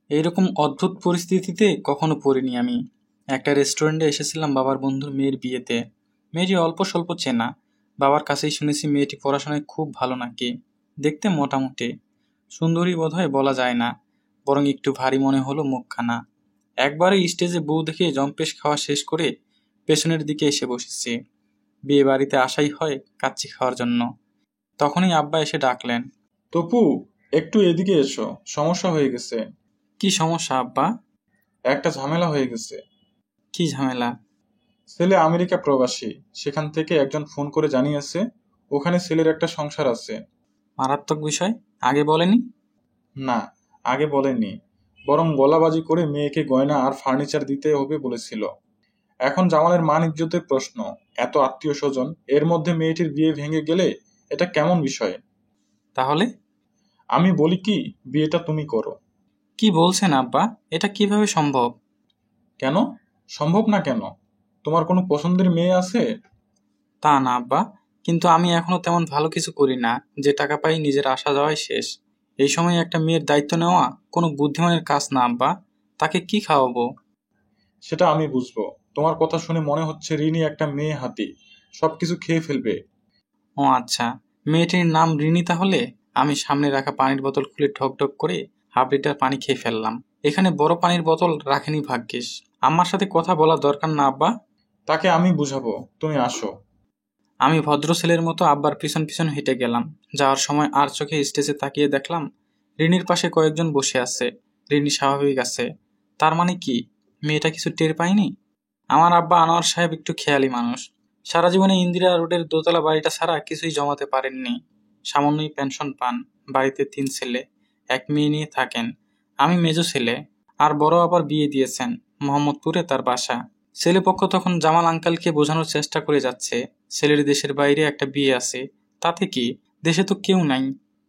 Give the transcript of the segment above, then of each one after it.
এইরকম অদ্ভুত পরিস্থিতিতে কখনো পড়িনি আমি। একটা রেস্টুরেন্টে এসেছিলাম বাবার বন্ধুর মেয়ের বিয়েতে। মেয়েটি অল্প স্বল্প চেনা। বাবার কাছেই শুনেছি মেয়েটি পড়াশোনায় খুব ভালো নাকি। দেখতে মোটামুটি সুন্দরী বোধহয় বলা যায় না, বরং একটু ভারী মনে হলো মুখখানা। একবারে স্টেজে বউ দেখে জম্পেশ খাওয়া শেষ করে পেছনের দিকে এসে বসেছি। বিয়ে বাড়িতে আসাই হয় কাচ্চি খাওয়ার জন্য। তখনই আব্বা এসে ডাকলেন। তপু, একটু এদিকে এসো, সমস্যা হয়ে গেছে। কি সমস্যা আব্বা? একটা ঝামেলা হয়ে গেছে। কি ঝামেলা? ছেলে আমেরিকা প্রবাসী, সেখান থেকে একজন ফোন করে জানিয়েছে ওখানে ছেলের একটা সংসার আছে। মারাত্মক বিষয়, আগে বলেনি? না, আগে বলেনি, বরং গলাবাজি করে মেয়েকে গয়না আর ফার্নিচার দিতে হবে বলেছিল। এখন জামালের মান ইজ্জতের প্রশ্ন। এত আত্মীয় স্বজন, এর মধ্যে মেয়েটির বিয়ে ভেঙে গেলে এটা কেমন বিষয়? তাহলে? আমি বলি কি, বিয়েটা তুমি করো। কি বলছেন আব্বা, এটা কিভাবে সম্ভব? কেন সম্ভব না কেন? তোমার কোনো পছন্দের মেয়ে আছে? তা না আব্বা, কিন্তু আমি এখনো তেমন ভালো কিছু করি না। যে টাকা পাই নিজের আসা যাওয়াই শেষ। এই সময় একটা মেয়ের দায়িত্ব নেওয়া কোনো বুদ্ধিমানের কাজ না আব্বা। তাকে কি খাওয়াবো? সেটা আমি বুঝবো। তোমার কথা শুনে মনে হচ্ছে রিনি একটা মেয়ে হাতি, সবকিছু খেয়ে ফেলবে। ও আচ্ছা, মেয়েটির নাম রিনি তাহলে? আমি সামনে রাখা পানির বোতল খুলে ঢক ঢক করে হাফ লিটার পানি খেয়ে ফেললাম। এখানে বড় পানির বোতল রাখেনি ভাগ্যিস। আম্মার সাথে কথা বলা দরকার না আব্বা? তাকে আমি বুঝাবো, তুমি আসো। আমি ভদ্র ছেলের মতো আব্বার পিছন পিছন হেঁটে গেলাম। যাওয়ার সময় আর চোখে স্টেজে তাকিয়ে দেখলাম রিনির পাশে কয়েকজন বসে আছে। রিনি স্বাভাবিক আছে, তার মানে কি মেয়েটা কিছু টের পায়নি? আমার আব্বা আনোয়ার সাহেব একটু খেয়ালি মানুষ। সারা জীবনে ইন্দিরা রোডের দোতলা বাড়িটা ছাড়া কিছুই জমাতে পারেননি। সামান্যই পেনশন পান। বাড়িতে 3 ছেলে, এক মেয়ে নিয়ে থাকেন। আমি মেজো ছেলে। আর বড় আবার বিয়ে দিয়েছেন, মোহাম্মদপুরে তার বাসা। ছেলেপক্ষ তখন জামাল আঙ্কেলকে বোঝানোর চেষ্টা করে যাচ্ছে ছেলের দেশের বাইরে একটা বিয়ে আছে, তাতে কি, দেশে তো কেউ নাই,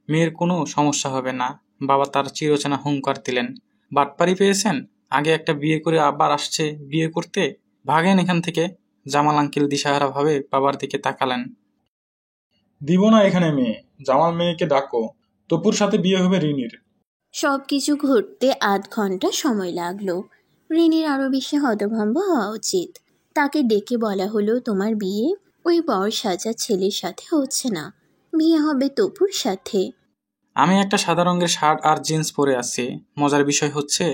মেয়ের কোনো সমস্যা হবে না। বাবা তার চিরচেনা হুঙ্কার দিলেন, বাটপারি পেয়েছেন, আগে একটা বিয়ে করে আবার আসছে বিয়ে করতে, ভাগেন এখান থেকে। জামাল আঙ্কেল দিশাহারা ভাবে বাবার দিকে তাকালেন। দিব না এখানে মেয়ে। জামাল মেয়েকে ডাকো, তপুর সাথে বিয়ে হবে রিনির। সবকিছু ঘটতে 8 ঘন্টা সময় লাগলো। রিনির আরো বেশি হতভম্ব হওয়া উচিত। তাকে ডেকে বলা হলো, তোমার বিয়ে ওই বর সাজা ছেলের সাথে হচ্ছে না, বিয়ে হবে তপুর সাথে। আমি একটা সাদা রঙের শার্ট আর জিন্স পরে আছি। মজার বিষয় হচ্ছে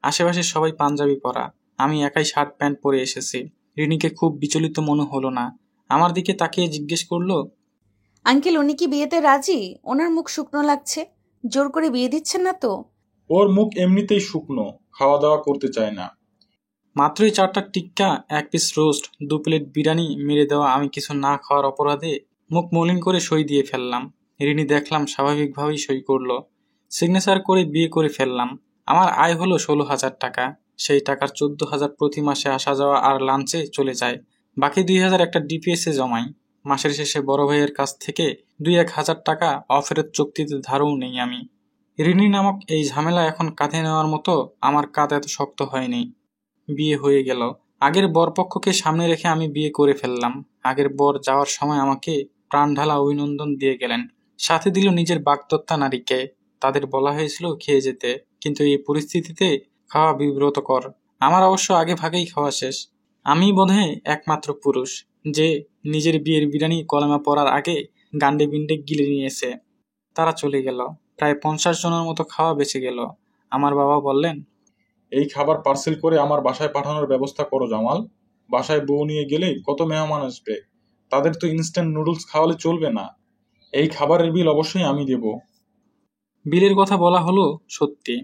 আশেপাশে সবাই পাঞ্জাবি পরা, আমি একাই শার্ট প্যান্ট পরে এসেছি। রিনিকে খুব বিচলিত মনে হলো না। আমার দিকে তাকিয়ে জিজ্ঞেস করলো, আঙ্কেল উনি কি বিয়েতে রাজি? ওনার মুখ শুকনো লাগছে, জোর করে বিয়ে দিচ্ছেন না তো? ওর মুখ এমনিতেই শুকনো, খাওয়া দাওয়া করতে চায় না। মাত্রই 4টা টিক্কা, 1 পিস রোস্ট, 2 প্লেট বিরিয়ানি মেরে দেওয়া আমি কিছু না খাওয়ার অপরাধে মুখ মলিন করে সই দিয়ে ফেললাম। রিনি দেখলাম স্বাভাবিকভাবেই সই করলো। সিগনেচার করে বিয়ে করে ফেললাম। আমার আয় হলো 16,000 টাকা। সেই টাকার 14,000 প্রতি মাসে আসা যাওয়া আর লাঞ্চে চলে যায়। বাকি 2,000 একটা ডিপিএসে জমাই। মাসের শেষে বড় ভাইয়ের কাছ থেকে 2-1 হাজার টাকা অফেরত চুক্তিতে ধারও নেই আমি। রিনি নামক এই ঝামেলা এখন কাঁধে নেওয়ার মতো আমার কাঁধ এত শক্ত হয়নি। বিয়ে হয়ে গেল। আগের বরপক্ষকে সামনে রেখে আমি বিয়ে করে ফেললাম। আগের বর যাওয়ার সময় আমাকে প্রাণঢালা অভিনন্দন দিয়ে গেলেন। সাথে দিল নিজের বাগদত্তা নারীকে। তাদের বলা হয়েছিল খেয়ে যেতে, কিন্তু এই পরিস্থিতিতে খাওয়া বিব্রতকর। আমার অবশ্য আগে ভাগেই খাওয়া শেষ। আমি বোধহয় একমাত্র পুরুষ যে নিজের বিয়ের বিরিয়ানি কলেমা পড়ার আগে গান্ডে বিন্ডে গিলে নিয়েছে। তারা চলে গেল। প্রায় 50 জনের মতো খাওয়া বেঁচে গেল। আমার বাবা বললেন, এই খাবার পার্সেল করে আমার বাসায় পাঠানোর ব্যবস্থা করো জামাল। বাসায় বউ নিয়ে গেলে কত মেহমান আসবে, তাদের তো ইনস্ট্যান্ট নুডলস খাওয়ালে চলবে না। এই খাবারের বিল অবশ্যই আমি দেব। বিলের কথা বলা হলো সত্যি,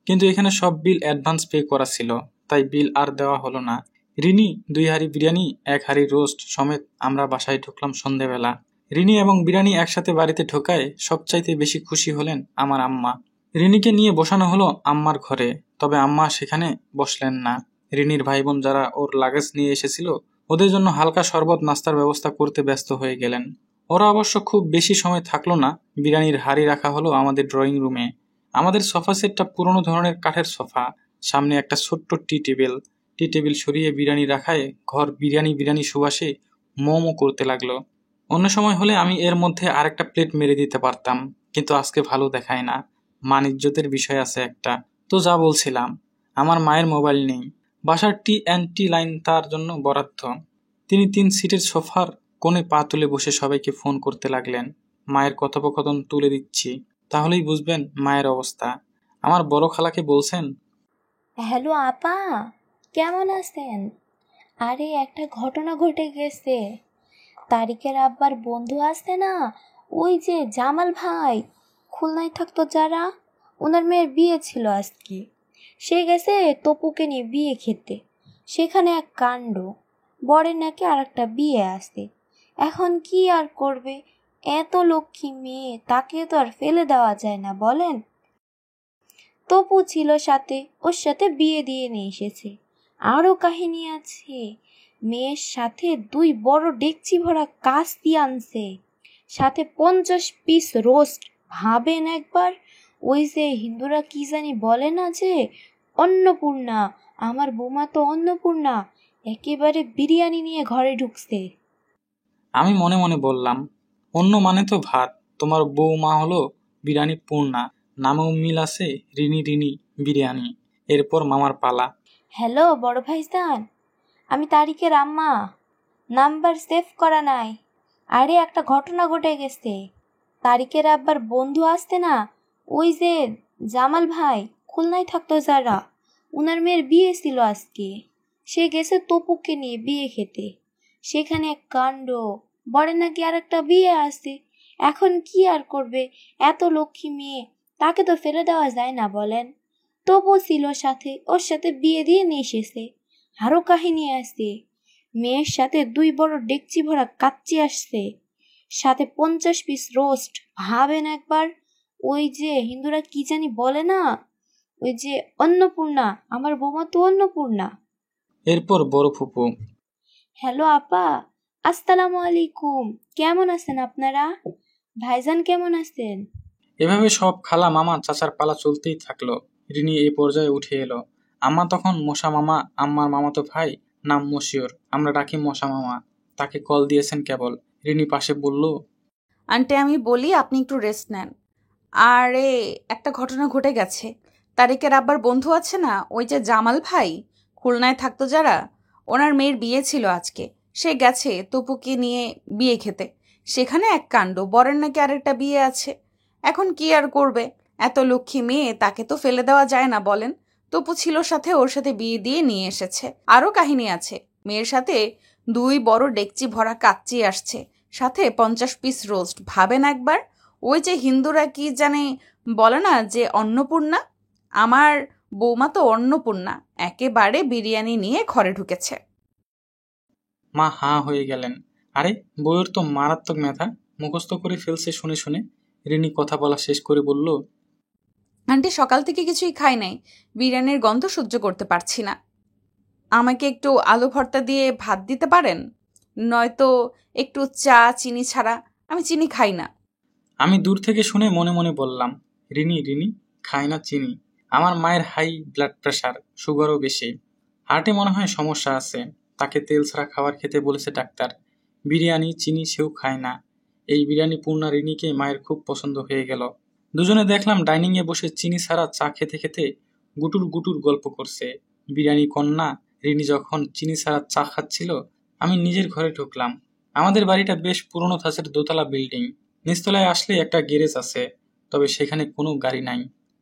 কিন্তু এখানে সব বিল অ্যাডভান্স পে করা ছিল, তাই বিল আর দেওয়া হলো না। রিনি 2 হাঁড়ি বিরিয়ানি 1 হাঁড়ি রোস্ট সমেত আমরা বাসায় ঢুকলাম সন্ধেবেলা। রিনি এবং বিরিয়ানি একসাথে বাড়িতে ঢোকায় সবচাইতে বেশি খুশি হলেন আমার আম্মা। রিনিকে নিয়ে বসানো হলো আম্মার ঘরে, তবে আম্মা সেখানে বসলেন না। রিনির ভাই বোন যারা ওর লাগেজ নিয়ে এসেছিল ওদের জন্য হালকা শরবত নাস্তার ব্যবস্থা করতে ব্যস্ত হয়ে গেলেন। ওরা অবশ্য খুব বেশি সময় থাকলো না। বিরিয়ানির হাঁড়ি রাখা হলো আমাদের ড্রয়িং রুমে। আমাদের সোফা সেটটা পুরনো ধরনের কাঠের সোফা, সামনে একটা ছোট্ট টি টেবিল সরিয়ে বিরিয়ানি রাখায় ঘর বিরিয়ানি বিরিয়ানি সুবাসে মোমো করতে লাগলো। অন্য সময় হলে আমি এর মধ্যে আরেকটা প্লেট মেরে দিতে পারতাম, কিন্তু আজকে ভালো দেখায় না। মান ইজ্জতের বিষয় আছে একটা। তো যা বলছিলাম, আমার মায়ের মোবাইল নেই, বাসার টি লাইন তার জন্য বরাদ্দ। তিনি 3 সিটের সোফার কোণে পা তুলে বসে সবাইকে ফোন করতে লাগলেন। মায়ের কথোপকথন তুলে দিচ্ছি, তাহলেই বুঝবেন মায়ের অবস্থা। আমার বড় খালাকে বলছেন, হ্যালো আপা, কেমন আছেন? আরে একটা ঘটনা ঘটে গেছে। তারিকের আব্বার বন্ধু আছে না, ওই যে জামাল ভাই, খুলনায় থাকতো যারা, ওনার মেয়ের বিয়ে ছিল আজকে। সে গেছে তপুকে নিয়ে বিয়ে খেতে। সেখানে এক কাণ্ড, বরের নাকি আর একটা বিয়ে আসে। এখন কি আর করবে, এত লক্ষ্মী মেয়ে, তাকে তো আর ফেলে দেওয়া যায় না বলেন। তপু ছিল সাথে, ওর সাথে বিয়ে দিয়ে নিয়ে এসেছে। আরও কাহিনী আছে, মেয়ের সাথে 2 বড় ডেকচি ভরা কাস্তি আনছে, সাথে 50 পিস রোস্ট। ভাবেন একবার, ওই যে হিন্দুরা কি জানি বলে না যে অন্নপূর্ণা, আমার বৌমা তো অন্নপূর্ণা, একেবারে বিরিয়ানি নিয়ে ঘরে ঢুকছে। আমি মনে মনে বললাম, অন্য মানে তো ভাত, তোমার বৌমা হলো বিরিয়ানি পূর্ণা, নামেও মিল আছে, রিনি বিরিয়ানি। এরপর মামার পালা। হ্যালো বড় ভাইজান, আমি তারিকের আম্মা, নাম্বার সেভ করা নাই। আরে একটা ঘটনা ঘটে গেছে। তারিকের আব্বার বন্ধু আসতে না, ওই যে জামাল ভাই, খুলনায় থাকতো যারা, ওনার মেয়ের বিয়ে ছিল আজকে। সে গেছে তপুকে নিয়ে বিয়ে খেতে। সেখানে এক কাণ্ড, বরের নাকি আর একটা বিয়ে আসছে। এখন কি আর করবে, এত লক্ষ্মী মেয়ে, তাকে তো ফেলে দেওয়া যায় না বলেন। তবু ছিল সাথে, ওর সাথে বিয়ে দিয়ে নিয়ে এসেছে। আরো কাহিনী আছে, মেয়ের সাথে 2 বড় ডেকচি ভরা কাচ্চি আসছে, সাথে 50 পিস রোস্ট। ভাবেন একবার, ওই যে হিন্দুরা কি জানি বলে না, ওই যে অন্নপূর্ণা, আমার বৌমা তো অন্নপূর্ণা। এরপর বড় ফুপু। হ্যালো আপা, আসসালামু আলাইকুম, কেমন আছেন আপনারা? ভাইজান কেমন আছেন? এভাবে সব খালা মামা চাচার পালা চলতেই থাকলো। রিনি এই পর্যায়ে উঠে এলো। আম্মা তখন মশা মামা, আম্মার মামাতো ভাই, নাম মশিউর, আমরা ডাকি মশা মামা, তাকে কল দিয়েছেন কেবল। রিনি পাশে বলল, আন্টি আমি বলি আপনি একটু রেস্ট নেন। আরে একটা ঘটনা ঘটে গেছে। তারিকের আব্বার বন্ধু আছে না, ওই যে জামাল ভাই, খুলনায় থাকতো যারা, ওনার মেয়ের বিয়ে ছিল আজকে। সে গেছে তপুকে নিয়ে বিয়ে খেতে। সেখানে এক কাণ্ড, বরের নাকি আরেকটা বিয়ে আছে। এখন কি আর করবে, এত লক্ষ্মী মেয়ে, তাকে তো ফেলে দেওয়া যায় না বলেন। তপু ছিল সাথে, ওর সাথে বিয়ে দিয়ে নিয়ে এসেছে। আরও কাহিনী আছে, মেয়ের সাথে 2 বড় ডেকচি ভরা কাচ্চি আসছে, সাথে 50 পিস রোস্ট। ভাবেন একবার, ওই যে হিন্দুরা কি জানে বলে না যে অন্নপূর্ণা, আমার বৌমা তো অন্নপূর্ণা, একেবারে বিরিয়ানি নিয়ে ঘরে ঢুকেছে। মা হাঁ হয়ে গেলেন। আরে বউয়ের তো মারাত্মক মেধা, মুখস্থ করে ফেলছে শুনে শুনে। রিনি কথা বলা শেষ করে বলল, আন্টি সকাল থেকে কিছুই খাই নাই, বিরিয়ানির গন্ধ সহ্য করতে পারছি না। আমাকে একটু আলু ভর্তা দিয়ে ভাত দিতে পারেন, নয়তো একটু চা চিনি ছাড়া, আমি চিনি খাই না। আমি দূর থেকে শুনে মনে মনে বললাম, রিনি খায় না চিনি। আমার মায়ের হাই ব্লাড প্রেশার, সুগারও বেশি, হার্টে মনে হয় সমস্যা আছে, তাকে তেল ছাড়া খাবার খেতে বলেছে ডাক্তার। বিরিয়ানি চিনি সেও খায় না। এই বিরিয়ানি পূর্ণা রিনিকে মায়ের খুব পছন্দ হয়ে গেল। দুজনে দেখলাম ডাইনিংয়ে বসে চিনি ছাড়া চা খেতে খেতে গুটুর গুটুর গল্প করছে। বিরিয়ানি কন্যা রিনি যখন চিনি ছাড়া চা খাচ্ছিল, আমি নিজের ঘরে ঢুকলাম। আমাদের বাড়িটা বেশ পুরনো ধাঁচের দোতলা বিল্ডিং। নিচতলায় আসলে একটা গ্যারেজ আছে, তবে সেখানে কোনো গাড়ি নাই।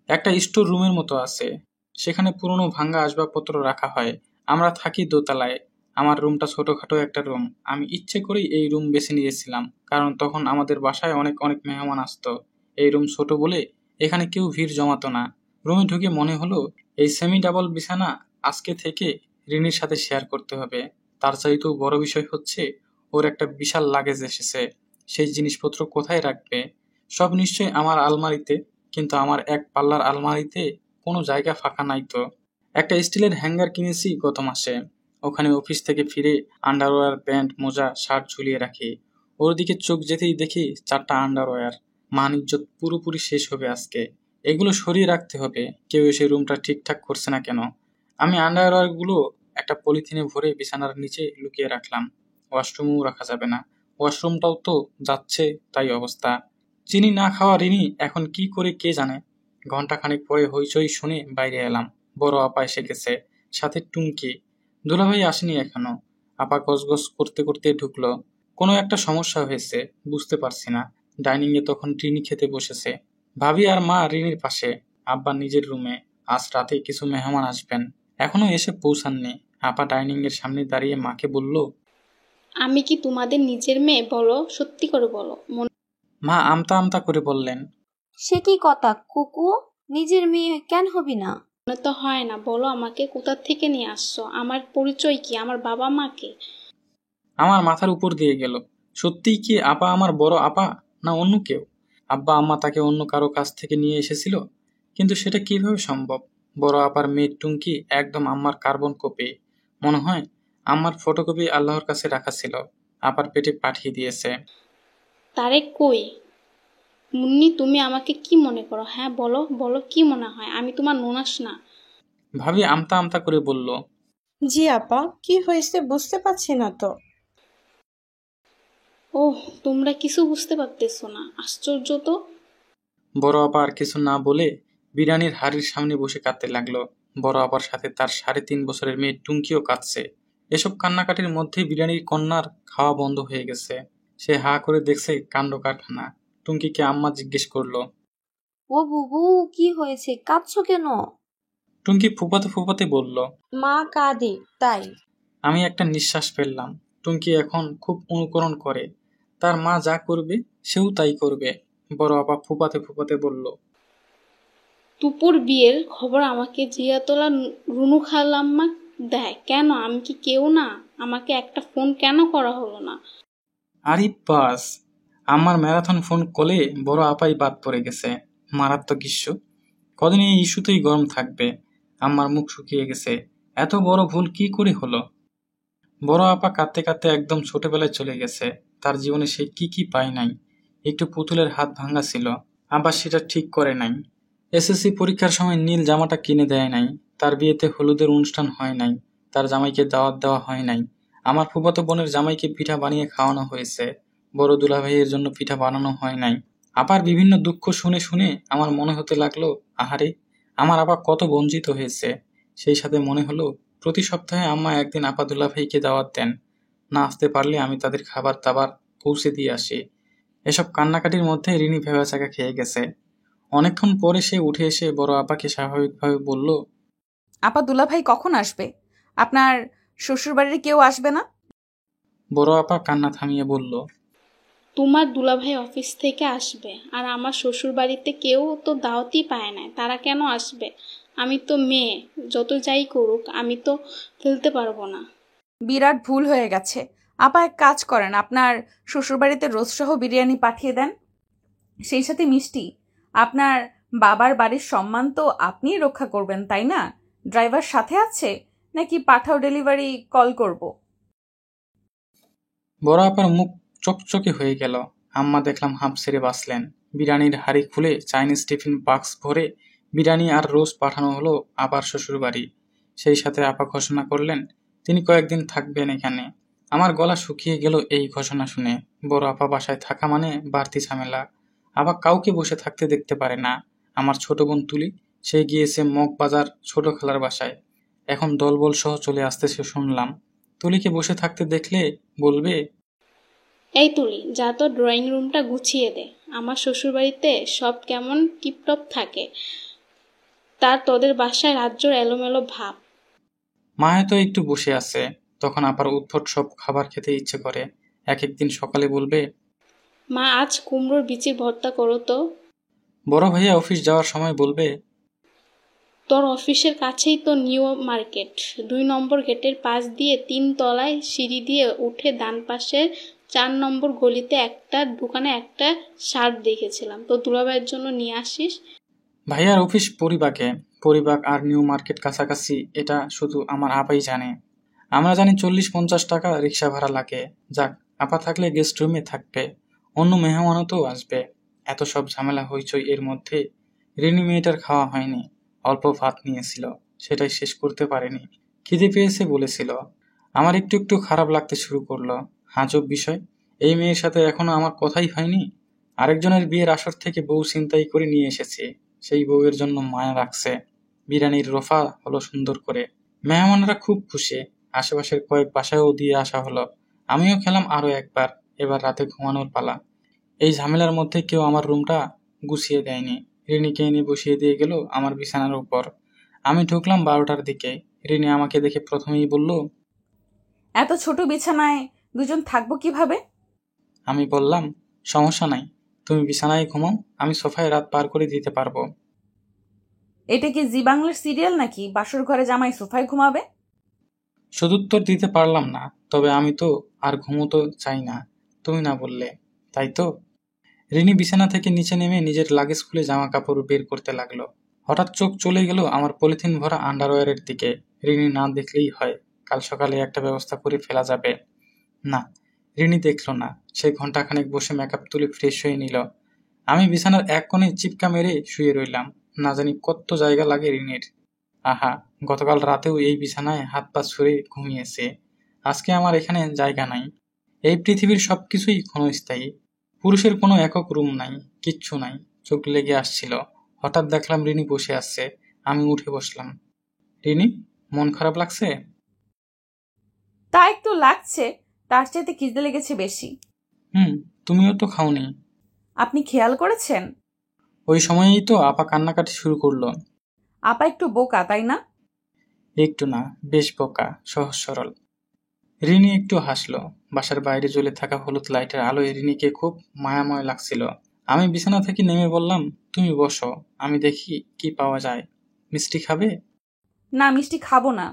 একটা স্টোর রুমের মতো আছে, সেখানে পুরনো ভাঙা আসবাবপত্র রাখা হয়। আমরা থাকি দোতলায়। আমার রুমটা ছোটখাটো একটা রুম। আমি ইচ্ছে করেই এই রুম বেছে নিয়েছিলাম, কারণ তখন আমাদের বাসায় অনেক অনেক মেহমান আসতো। এই রুম ছোট বলে এখানে কেউ ভিড় জমাতো না। রুমে ঢুকে মনে হলো এই সেমি ডাবল বিছানা আজকে থেকে রিনির সাথে শেয়ার করতে হবে। তার চাইতেও বড় বিষয় হচ্ছে, ওর একটা বিশাল লাগেজ এসেছে। সেই জিনিসপত্র কোথায় রাখবে? সব নিশ্চয়ই আমার আলমারিতে, কিন্তু আমার এক পাল্লার আলমারিতে কোনো জায়গা ফাঁকা নাই তো। একটা স্টিলের হ্যাঙ্গার কিনেছি গত মাসে, ওখানে অফিস থেকে ফিরে আন্ডারওয়্যার, প্যান্ট, মোজা, শার্ট ঝুলিয়ে রাখি। ওর দিকে চোখ যেতেই দেখি 4টা আন্ডারওয়্যার। মান ইজ্জত পুরোপুরি শেষ হবে আজকে। এগুলো সরিয়ে রাখতে হবে। কেউ এসে রুমটা ঠিকঠাক করছে না কেন। আমি আন্ডারওয়্যারগুলো একটা পলিথিনে ভরে বিছানার নিচে লুকিয়ে রাখলাম। ওয়াশরুমেও রাখা যাবে না, ওয়াশরুমটাও তো যাচ্ছে তাই অবস্থা। চিনি না খাওয়া রিনি এখন কি করে কে জানে। ঘন্টাখানেক পরে হইচই শুনে বাইরে এলাম। বড় আপা এসে গেছে, সাথে টুঙ্কি। দুলাভাই আসেনি এখনো। আপা গজগজ করতে করতে ঢুকলো। কোনো একটা সমস্যা হয়েছে, বুঝতে পারছি না। ডাইনিংয়ে তখন রিনি খেতে বসেছে। ভাবি আর মা রিনির পাশে, আব্বা নিজের রুমে। আজ রাতে কিছু মেহমান আসবেন, এখনো এসে পৌঁছাননি। আপা ডাইনিং এর সামনে দাঁড়িয়ে মাকে বলল, আমি কি তোমাদের নিজের মেয়ে? বলো, সত্যি করে বলো। মা আমতা আমতা করে বললেন, সে কি কথা কুকু, নিজের মেয়ে কেন হবি না? মনে তো হয় না। বলো আমাকে, কোথা থেকে নিয়ে আসছো? আমার পরিচয় কি? আমার বাবা মাকে? আমার মাথার উপর দিয়ে গেল। সত্যিই কি আপা আমার বড় আপা, না অন্য কেউ? আব্বা আম্মা তাকে অন্য কারো কাছ থেকে নিয়ে এসেছিল, কিন্তু সেটা কিভাবে সম্ভব? বড় আপার মেয়ে টুঙ্কি একদম আম্মার কার্বন কপি। মনে হয় আম্মার ফটোকপি আল্লাহর কাছে রাখা ছিল, আপার পেটে পাঠিয়ে দিয়েছে। তারেক কই? মুন্নি, তুমি আমাকে কি মনে করো? হ্যাঁ বলো, বলো কি মনে হয়? আমি তোমার ননাস না। ভাবি আমতা আমতা করে বলল, জি আপা, কি হয়েছে বুঝতে পারছি না তো। ওহ, তোমরা কিছু বুঝতে পারতেছো না? আশ্চর্য তো। বড় আপা আর কিছু না বলে বিরিয়ানির হাড়ির সামনে বসে কাঁদতে লাগলো। বড় আপার সাথে তার 3.5 বছরের মেয়ে টুঙ্কিও কাঁদছে। এসব কান্নাকাটির মধ্যেই বিরিয়ানির কন্যার খাওয়া বন্ধ হয়ে গেছে। সে হা করে দেখছে কাণ্ড কারখানা। টুঙ্কিকে আম্মা জিজ্ঞেস করলো, ও বুবু, কি হয়েছে, কাঁদছো কেন? টুঙ্কি ফুপাতে ফুপাতে বলল, মা কাঁদে তাই। আমি একটা নিঃশ্বাস ফেললাম। টুঙ্কি এখন খুব অনুকরণ করে, তার মা যা করবে সেও তাই করবে। বড় আপা ফুপাতে ফুপাতে বলল, তুপুর বিয়ের খবর আমাকে জিয়াতলা রুনু খালাম্মা দেয় কেন? আমি কি কেউ না? আমাকে একটা ফোন কেন করা হলো না? আরে বাস, আমার ম্যারাথন ফোন কলে বড় আপাই বাদ পড়ে গেছে। মারাত্মক ইস্যু। কদিন এই ইস্যুতেই গরম থাকবে। আমার মুখ শুকিয়ে গেছে। এত বড় ভুল কি করে হলো? বড় আপা কাঁদতে কাঁদতে একদম ছোটবেলায় চলে গেছে। তার জীবনে সে কি কি পায় নাই। একটু পুতুলের হাত ভাঙা ছিল, আবার সেটা ঠিক করে নাই। এসএসসি পরীক্ষার সময় নীল জামাটা কিনে দেয় নাই। তার বিয়েতে হলুদের অনুষ্ঠান হয় নাই। তার জামাইকে দাওয়াত দেওয়া হয় নাই। আমার ফুফাতো বোনের জামাইকে পিঠা বানিয়ে খাওয়ানো হয়েছে, বড় দুলাভাইয়ের জন্য পিঠা বানানো হয় নাই। আপার বিভিন্ন দুঃখ শুনে শুনে আমার মনে হতে লাগলো, আহারে, আমার আপা কত বঞ্চিত হয়েছে। সেই সাথে মনে হলো, প্রতি সপ্তাহে আম্মা একদিন আপা দুলাভাইকে দাওয়াত দেন, না আসতে পারলে আমি তাদের খাবার দাবার পৌঁছে দিয়ে আসি। এসব কান্নাকাটির মধ্যে রিনি ভেবাচাকা খেয়ে গেছে। অনেকক্ষণ পরে সে উঠে এসে বড় আপাকে স্বাভাবিকভাবে বলল, আপা দুলাভাই কখন আসবে? আপনার শ্বশুরবাড়ির কেউ আসবে না? বড় আপা কান্না থামিয়ে বলল, তোমার দুলাভাই অফিস থেকে আসবে, আর আমার শ্বশুর বাড়িতে কেউ তো দাওয়াতই পায় না। তারা কেন আসবে? আমি তো মেয়ে, যত যাই করুক আমি তো ফেলতে পারবো না। বিরাট ভুল হয়ে গেছে। আপা এক কাজ করেন, আপনার শ্বশুরবাড়িতে রোস্টসহ বিরিয়ানি পাঠিয়ে দেন, সেই সাথে মিষ্টি। আপনার বাবার বাড়ির সম্মান তো আপনিই রক্ষা করবেন, তাই না? ড্রাইভার সাথে আছে নাকি পাঠাও ডেলিভারি কল করব? বড় আপার মুখ চকচকে হয়ে গেল। আম্মা দেখলাম হাঁপ ছেড়ে বাঁচলেন। বিরিয়ানির হাড়ি খুলে চাইনিজ টিফিন বাক্স ভরে বিরিয়ানি আর রোস্ট পাঠানো হলো আপার শ্বশুর বাড়ি। সেই সাথে আপা ঘোষণা করলেন তিনি কয়েকদিন থাকবেন এখানে। আমার গলা শুকিয়ে গেল এই ঘোষণা শুনে। বড় আপা বাসায় থাকা মানে বাড়তি ঝামেলা। আপা কাউকে বসে থাকতে দেখতে পারে না। আমার ছোট বোন তুলি, সে গিয়েছে মগবাজার ছোট খালার বাসায়। এখন দলবল সহ চলে আসতেছে শুনলাম। তুলিকে বসে থাকতে দেখলে বলবে, এই তুলি, যা তো ড্রয়িং রুমটা গুছিয়ে দে। আমার শ্বশুরবাড়িতে সব কেমন টিপটপ থাকে, তার তোদের বাসায় রাজ্যর এলোমেলো ভাব। মা হয়তো একটু বসে আছে, তখন আবার উদ্ভট সব খাবার খেতে ইচ্ছে করে। এক একদিন সকালে বলবে, মা, আজ কুমড়োর বিচির ভর্তা করো তো। বড় ভাইয়া অফিস যাওয়ার সময় বলবে, তোর অফিসের কাছেই তো নিউ মার্কেট, 2 নম্বর গেটের পাশ দিয়ে 3 তলায় সিঁড়ি দিয়ে উঠে ডান পাশের 4 নম্বর গলিতে একটা দোকানে একটা শার্ট দেখেছিলাম, তো দুলাভাইয়ের জন্য নিয়ে আসিস। ভাইয়ার অফিস পরিবাকে। পরিবাক আর নিউ মার্কেট কাছাকাছি, এটা শুধু আমার আপাই জানে। আমরা জানি 40-50 টাকা রিক্সা ভাড়া লাগে। যাক, আপা থাকলে গেস্ট রুমে থাকবে, অন্য মেহমানও তো আসবে। এত সব ঝামেলা হইচই এর মধ্যে রিনি মেয়েটার খাওয়া হয়নি। অল্প ভাত নিয়েছিল, সেটাই শেষ করতে পারেনি। খিদে পেয়েছে বলেছিল। আমার একটু একটু খারাপ লাগতে শুরু করলো। আজব বিষয়, এই মেয়ের সাথে এখনো আমার কথাই হয়নি। আরেকজনের বিয়ের আসর থেকে বউ ছিনতাই করে নিয়ে এসেছি। সেই বউয়ের জন্য মায়া রাখছে। বিরিয়ানির রোফা হলো সুন্দর করে। মেহমানরা খুব খুশি। আশেপাশের কয়েক বাসায়ও দিয়ে আসা হলো। আমিও খেলাম আরো একবার। এবার রাতে ঘুমানোর পালা। এই ঝামেলার মধ্যে কেউ আমার রুমটা গুছিয়ে দেয়নি। রিনিকে এনে বসিয়ে দিয়ে গেল আমার বিছানার উপর। আমি ঢুকলাম 12টার দিকে। রিনি আমাকে দেখে প্রথমেই বলল, এত ছোট বিছানায় দুজন থাকবো কিভাবে? আমি বললাম, সমস্যা নাই, তুমি বিছানায় ঘুমাও, আমি সোফায় রাত পার করে দিতে পারবো। এটা কি জি বাংলার সিরিয়াল নাকি বাসর ঘরে জামাই সোফায় ঘুমাবে? সদুত্তর দিতে পারলাম না। তবে আমি তো আর ঘুমোতে চাই না, তুমি না বললে, তাই তো? রিনি বিছানা থেকে নিচে নেমে নিজের লাগেজ খুলে জামা কাপড় বের করতে লাগলো। হঠাৎ চোখ চলে গেল আমার পলিথিন ভরা আন্ডারওয়্যারের দিকে। রিনি না দেখলেই হয়, কাল সকালে একটা ব্যবস্থা করে ফেলা যাবে। না, রিনি দেখলো না। সে ঘন্টাখানেক বসে মেকআপ তুলে ফ্রেশ হয়ে নিল। আমি বিছানার এক কোণে চিপকা মেরে শুয়ে রইলাম। না জানি কত জায়গা লাগে রিনির। আহা, গতকাল রাতেও এই বিছানায় হাত পা ছুঁড়ে ঘুমিয়েছে। আজকে আমার এখানে জায়গা নাই। এই পৃথিবীর সবকিছুই ক্ষণস্থায়ী। পুরুষের কোনো একক রুম নাই, কিচ্ছু নাই। চোখ লেগে আসছিল। হঠাৎ দেখলাম রিনি বসে আসছে। আমি উঠে বসলাম। রিনি, মন খারাপ লাগছে? তা একটু লাগছে, তার চাইতে খিদে লেগেছে বেশি। তুমিও তো খাওনি। আপনি খেয়াল করেছেন? ওই সময়েই তো আপা কান্নাকাটি শুরু করলো। আপা একটু বোকা, তাই না? একটু না, বেশ বোকা, সহজ সরল। রিনি একটু হাসলো। বাসার বাইরে জ্বলে থাকা হলুদ লাইটের আলোয় রিনিকে খুব মায়াময় লাগছিল। আমি বিছানা থেকে নেমে বললাম, তুমি বসো, আমি দেখি কি পাওয়া যায়। মিষ্টি খাবে? না, মিষ্টি খাবো না।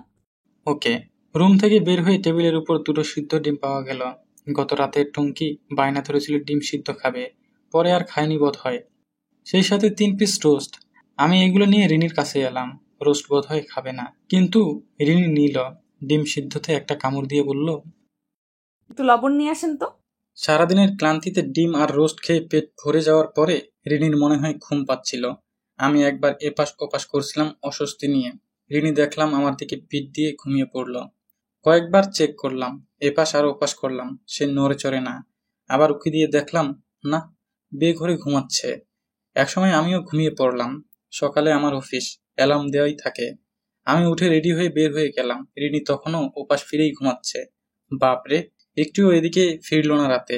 ওকে। রুম থেকে বের হয়ে টেবিলের উপর 2টো সিদ্ধ ডিম পাওয়া গেল। গত রাতের টুঙ্কি বায়না ধরেছিল ডিম সিদ্ধ খাবে, পরে আর খায়নি বোধ হয়। সেই সাথে 3 পিস রোস্ট। আমি এগুলো নিয়ে রিনির কাছে এলাম। রোস্ট বোধ হয় খাবে না, কিন্তু রিনি নিল। ডিম সিদ্ধতে একটা কামড় দিয়ে বলল, একটু লবণ নিয়ে আসেন তো। সারাদিনের ক্লান্তিতে ডিম আর রোস্ট খেয়ে পেট ভরে যাওয়ার পরে রিনির মনে হয় ঘুম পাচ্ছিল। আমি একবার এপাশ ওপাশ করছিলাম অস্বস্তি নিয়ে। রিনি দেখলাম আমার দিকে পিঠ দিয়ে ঘুমিয়ে পড়ল। কয়েকবার চেক করলাম, এপাশ আর ওপাশ করলাম, সে নড়ে চড়ে না। আবার উকি দিয়ে দেখলাম, না, বেঘরে ঘুমাচ্ছে। একসময় আমিও ঘুমিয়ে পড়লাম। সকালে আমার অফিস, অ্যালার্ম দেওয়াই থাকে। আমি উঠে রেডি হয়ে বের হয়ে গেলাম। রিনি তখনও ওপাশ ফিরেই ঘুমাচ্ছে। বাপরে, একটুও এদিকে ফিরল না রাতে।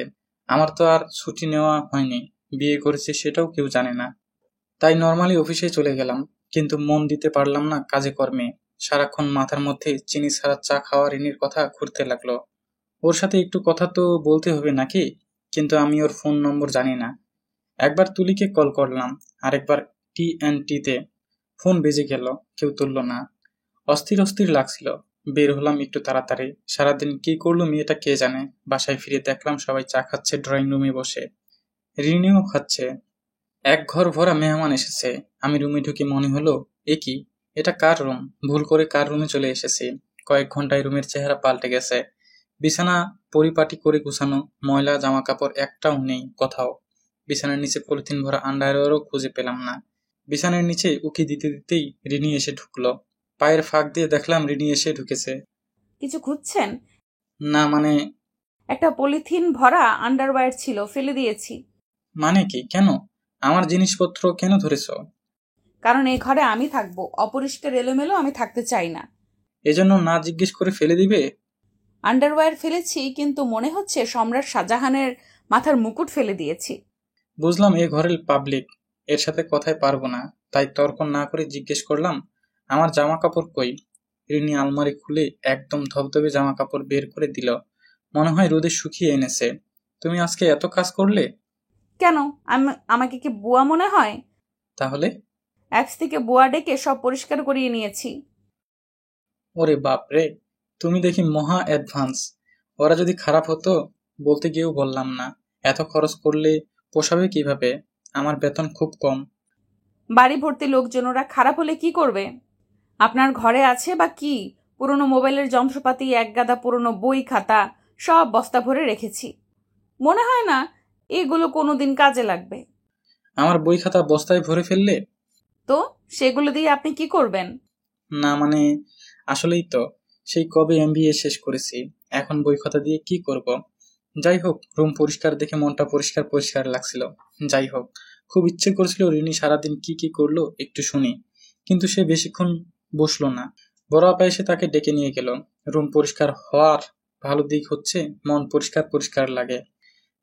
আমার তো আর ছুটি নেওয়া হয়নি, বিয়ে করেছে সেটাও কেউ জানে না। তাই নর্মালি অফিসে চলে গেলাম, কিন্তু মন দিতে পারলাম না কাজে কর্মে। সারাক্ষণ মাথার মধ্যে চিনি ছাড়া চা খাওয়া রিনির কথা ঘুরতে লাগলো। ওর সাথে একটু কথা তো বলতে হবে নাকি, কিন্তু আমি ওর ফোন নম্বর জানি না। একবার তুলিকে কল করলাম, আরেকবার TNT-তে। ফোন বেজে গেল, কেউ তুলল না। অস্থির অস্থির লাগছিল। বের হলাম একটু তাড়াতাড়ি। সারাদিন কি করলো মেয়েটা কে জানে। বাসায় ফিরে দেখলাম সবাই চা খাচ্ছে ড্রয়িং রুমে বসে। রিনিও খাচ্ছে। এক ঘর ভরা মেহমান এসেছে। আমি রুমে ঢুকে মনে হলো, এ কি, এটা কার রুম? ভুল করে কার রুমে চলে এসেছি। কয়েক ঘন্টায় রুমের চেহারা পাল্টে গেছে। বিছানা পরিপাটি করে গুছানো, ময়লা জামা কাপড় একটাও নেই কোথাও। বিছানার নিচে পলিথিন ভরা আন্ডারওয়্যারও খুঁজে পেলাম না। বিছানার নিচে উকি দিতে দিতেই রিনি এসে ঢুকলো। পায়ের ফাঁক দিয়ে দেখলাম রিনি এসে ঢুকেছে। কিছু খুঁজছেন? না মানে? একটা পলিথিন ভরা আন্ডারওয়্যার ছিল, ফেলে দিয়েছি। মানে কি? কেন? আমার জিনিসপত্র কেন ধরেছ? কারণ এই ঘরে আমি থাকবো, অপরিষ্কার এলোমেলো আমি থাকতে চাই না। এজন্য না জিজ্ঞেস করে ফেলে দিবে? আন্ডারওয়্যার ফেলেছি, কিন্তু মনে হচ্ছে সম্রাট শাহজাহানের মাথার মুকুট ফেলে দিয়েছি। বুঝলাম এ ঘরের পাবলিক, এর সাথে কথায় পারবো না, তাই তর্ক না করে জিজ্ঞেস করলাম, আমার জামা কাপড় কই? রিনি আলমারি খুলে একদম ধবধবে জামা কাপড় বের করে দিল। মনে হয় রোদে শুকিয়ে এনেছে। তুমি আজকে এত কাজ করলে? কেন, আমাকে কি বুয়া মনে হয়? তাহলে? অ্যাপস থেকে বুয়া ডেকে সব পরিষ্কার করিয়ে নিয়েছি। ওরে বাপ রে, তুমি দেখি মহা অ্যাডভান্স। ওরা যদি খারাপ হতো, বলতে গিয়েও বললাম না। এত খরচ করলে পোষাবে কিভাবে? আমার বেতন খুব কম। বাড়ি ভর্তি লোকজন, ওরা খারাপ হলে কি করবে? আপনার ঘরে আছে বা কি পুরনো মোবাইলের যন্ত্রপাতি, এক গাদা পুরনো বই খাতা সব বস্তা ভরে রেখেছি। মনে হয় না এগুলো কোনোদিন কাজে লাগবে। আমার বই খাতা বস্তায় ভরে ফেললে? তো সেগুলো দিয়ে আপনি কি করবেন? না মানে, আসলেই তো সেই কবে MBA শেষ করেছি, এখন বই খাতা দিয়ে কি করব? যাই হোক, রুম পরিষ্কার দেখে মনটা পরিষ্কার পরিষ্কার লাগছিল। যাই হোক, খুব ইচ্ছে করছিল রিনি সারাদিন কি কি করলো একটু শুনি, কিন্তু সে বেশিক্ষণ বসলো না। বড় আপা এসে তাকে ডেকে নিয়ে গেল। রুম পরিষ্কার হওয়ার ভালো দিক হচ্ছে মন পরিষ্কার পরিষ্কার লাগে।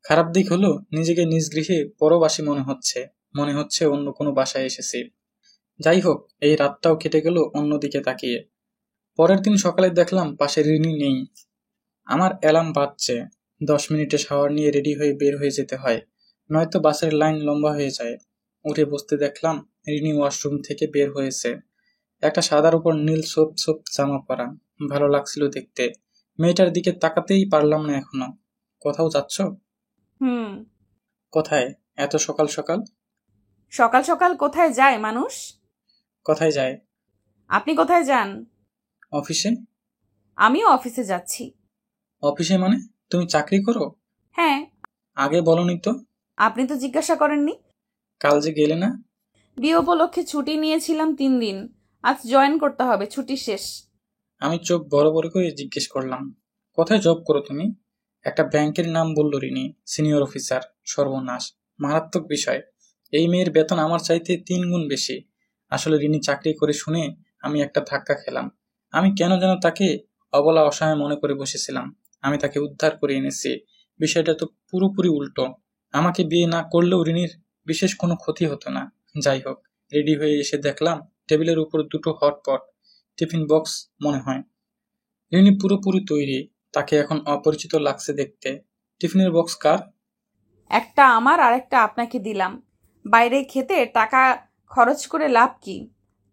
খারাপ দিক হলো নিজেকে নিজ গৃহে পরবাসী মনে হচ্ছে অন্য কোনো বাসায় এসেছি। যাই হোক, এই রাতটাও কেটে গেল অন্যদিকে তাকিয়ে। পরের দিন সকালে দেখলাম পাশে রিনি নেই। আমার অ্যালার্ম বাজছে, 10 মিনিটে শাওয়ার নিয়ে রেডি হয়ে বের হয়ে যেতে হয়, নয়তো বাসের লাইন লম্বা হয়ে যায়। উঠে বসতে দেখলাম রিনি ওয়াশরুম থেকে বের হয়েছে। একটা সাদার উপর নীল সোপ সোপ জামা পরা, ভালো লাগছিল দেখতে। মেয়েটার দিকে তাকাতেই পারলাম না এখনো। কোথাও যাচ্ছ? হুম। কোথায় এত সকাল সকাল? সকাল সকাল কোথায় যায় মানুষ? কোথায় যায়? আপনি কোথায় যান? অফিসে। আমিও অফিসে যাচ্ছি। অফিসে মানে? তুমি চাকরি করো? হ্যাঁ। আগে বলনি তো। আপনি তো জিজ্ঞাসা করেননি। কাল যে গেলে না? বিয়ে উপলক্ষে ছুটি নিয়েছিলাম 3 দিন, আজ জয়েন করতে হবে, ছুটি শেষ। আমি চোখ বড় বড় করে জিজ্ঞেস করলাম, কোথায় জব করো তুমি? একটা ব্যাংকের নাম বলল রিনি, সিনিয়র অফিসার। সর্বনাশ, মারাত্মক বিষয়। এই মেয়ের বেতন আমার চাইতে 3 গুণ বেশি। আসলে রিনি চাকরি করে শুনে আমি একটা ধাক্কা খেলাম। আমি কেন যেন তাকে অবলা অসহায় মনে করে বসেছিলাম। আমি তাকে উদ্ধার করে এনেছি। বিষয়টা তো পুরোপুরি উল্টো। আমাকে বিয়ে না করলেও রিনির বিশেষ কোনো ক্ষতি হতো না। যাই হোক, রেডি হয়ে এসে দেখলাম টেবিলের উপর 2টো হটপট, টিফিন বক্স মনে হয়। রিনি পুরোপুরি তৈরি, তাকে এখন অপরিচিত লাগছে দেখতে। টিফিনের বক্স কার? একটা আমার আর একটা আপনাকে দিলাম। বাইরে খেতে টাকা খরচ করে লাভ কি?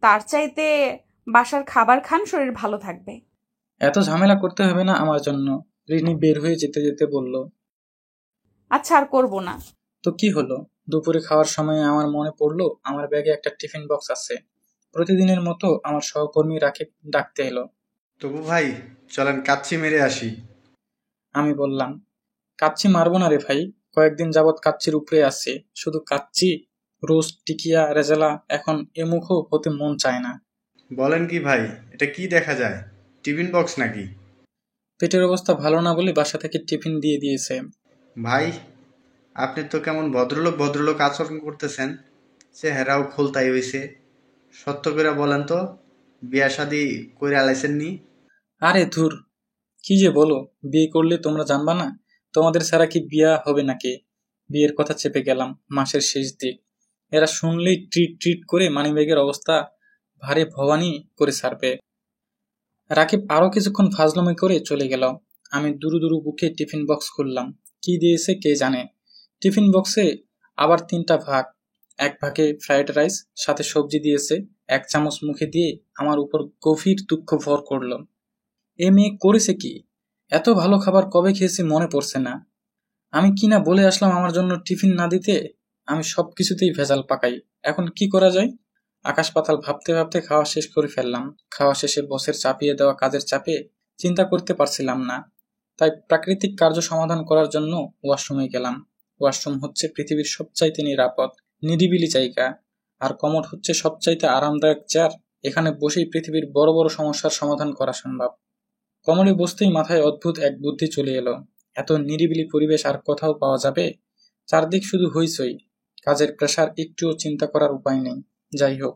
তার চাইতে বাসার খাবার খান, শরীর ভালো থাকবে। এত ঝামেলা করতে হবে না আমার জন্য, রিনি বের হয়ে যেতে যেতে বলল। আচ্ছা, আর করবো না। তো কি হলো? দুপুরে খাওয়ার সময় আমার মনে পড়লো আমার ব্যাগে একটা টিফিন বক্স আছে। প্রতিদিনের মতো আমার সহকর্মী রাকিব ডাকতে এলো। তবু ভাই, চলেন কাচ্চি মেরে আসি। আমি বললাম, কাচ্চি মারবো না রে ভাই, কয়েকদিন যাবৎ কাচ্চির উপরে আছি। শুধু কাচ্চি, রোস্ট, টিকিয়া, রেজালা, এখন এমুখও হতে মন চায় না। বলেন কি ভাই, এটা কি দেখা যায়? টিফিন বক্স নাকি? পেটের অবস্থা ভালো না বলে বাসা থেকে টিফিন দিয়ে দিয়েছে। ভাই, আপনি তো কেমন ভদ্রলোক ভদ্রলোক আচরণ করতেছেন, চেহারাও খোলতাই হইছে। সত্য করে বলেন তো, বিয়া শাদি করে আলাইছেন নি? আরে ধুর, কি যে বলো, বিয়ে করলে তোমরা জানবা না? তোমাদের ছাড়া কি বিয়া হবে নাকি? বিয়ের কথা চেপে গেলাম, মাসের শেষ দিক। এরা শুনলেই ট্রিট ট্রিট করে মানিব্যাগের অবস্থা ভারে ভবানী করে ছাড়বে। রাকিব আরো কিছুক্ষণ ফাজলামি করে চলে গেল। আমি দুরু দুরু বুকে টিফিন বক্স খুললাম। কি দিয়েছে কে জানে। টিফিন বক্সে আবার 3টা ভাগ। এক ভাগে ফ্রাইড রাইস, সাথে সবজি দিয়েছে। 1 চামচ মুখে দিয়ে আমার উপর গভীর দুঃখ ভর করল। এ মেয়ে করেছে কি? এত ভালো খাবার কবে খেয়েছি মনে পড়ছে না। আমি কি না বলে আসলাম আমার জন্য টিফিন না দিতে? আমি সবকিছুতেই ভেজাল পাকাই। এখন কি করা যায়? আকাশ পাতাল ভাবতে ভাবতে খাওয়া শেষ করে ফেললাম। খাওয়া শেষে বসের চাপিয়ে দেওয়া কাজের চাপে চিন্তা করতে পারছিলাম না। তাই প্রাকৃতিক কার্য সমাধান করার জন্য ওয়াশরুমে গেলাম। ওয়াশরুম হচ্ছে পৃথিবীর সবচাইতে নিরাপদ, নিরিবিলি জায়গা। আর কমোড হচ্ছে সবচাইতে আরামদায়ক চেয়ার। এখানে বসেই পৃথিবীর বড় বড় সমস্যার সমাধান করা সম্ভব। কমলে বসতেই মাথায় অদ্ভুত এক বুদ্ধি চলে এলো। এত নিরিবিলি পরিবেশ আর কোথাও পাওয়া যাবে? চারদিক শুধু হইচই, কাজের প্রেসার, একটুও চিন্তা করার উপায় নেই। যাই হোক,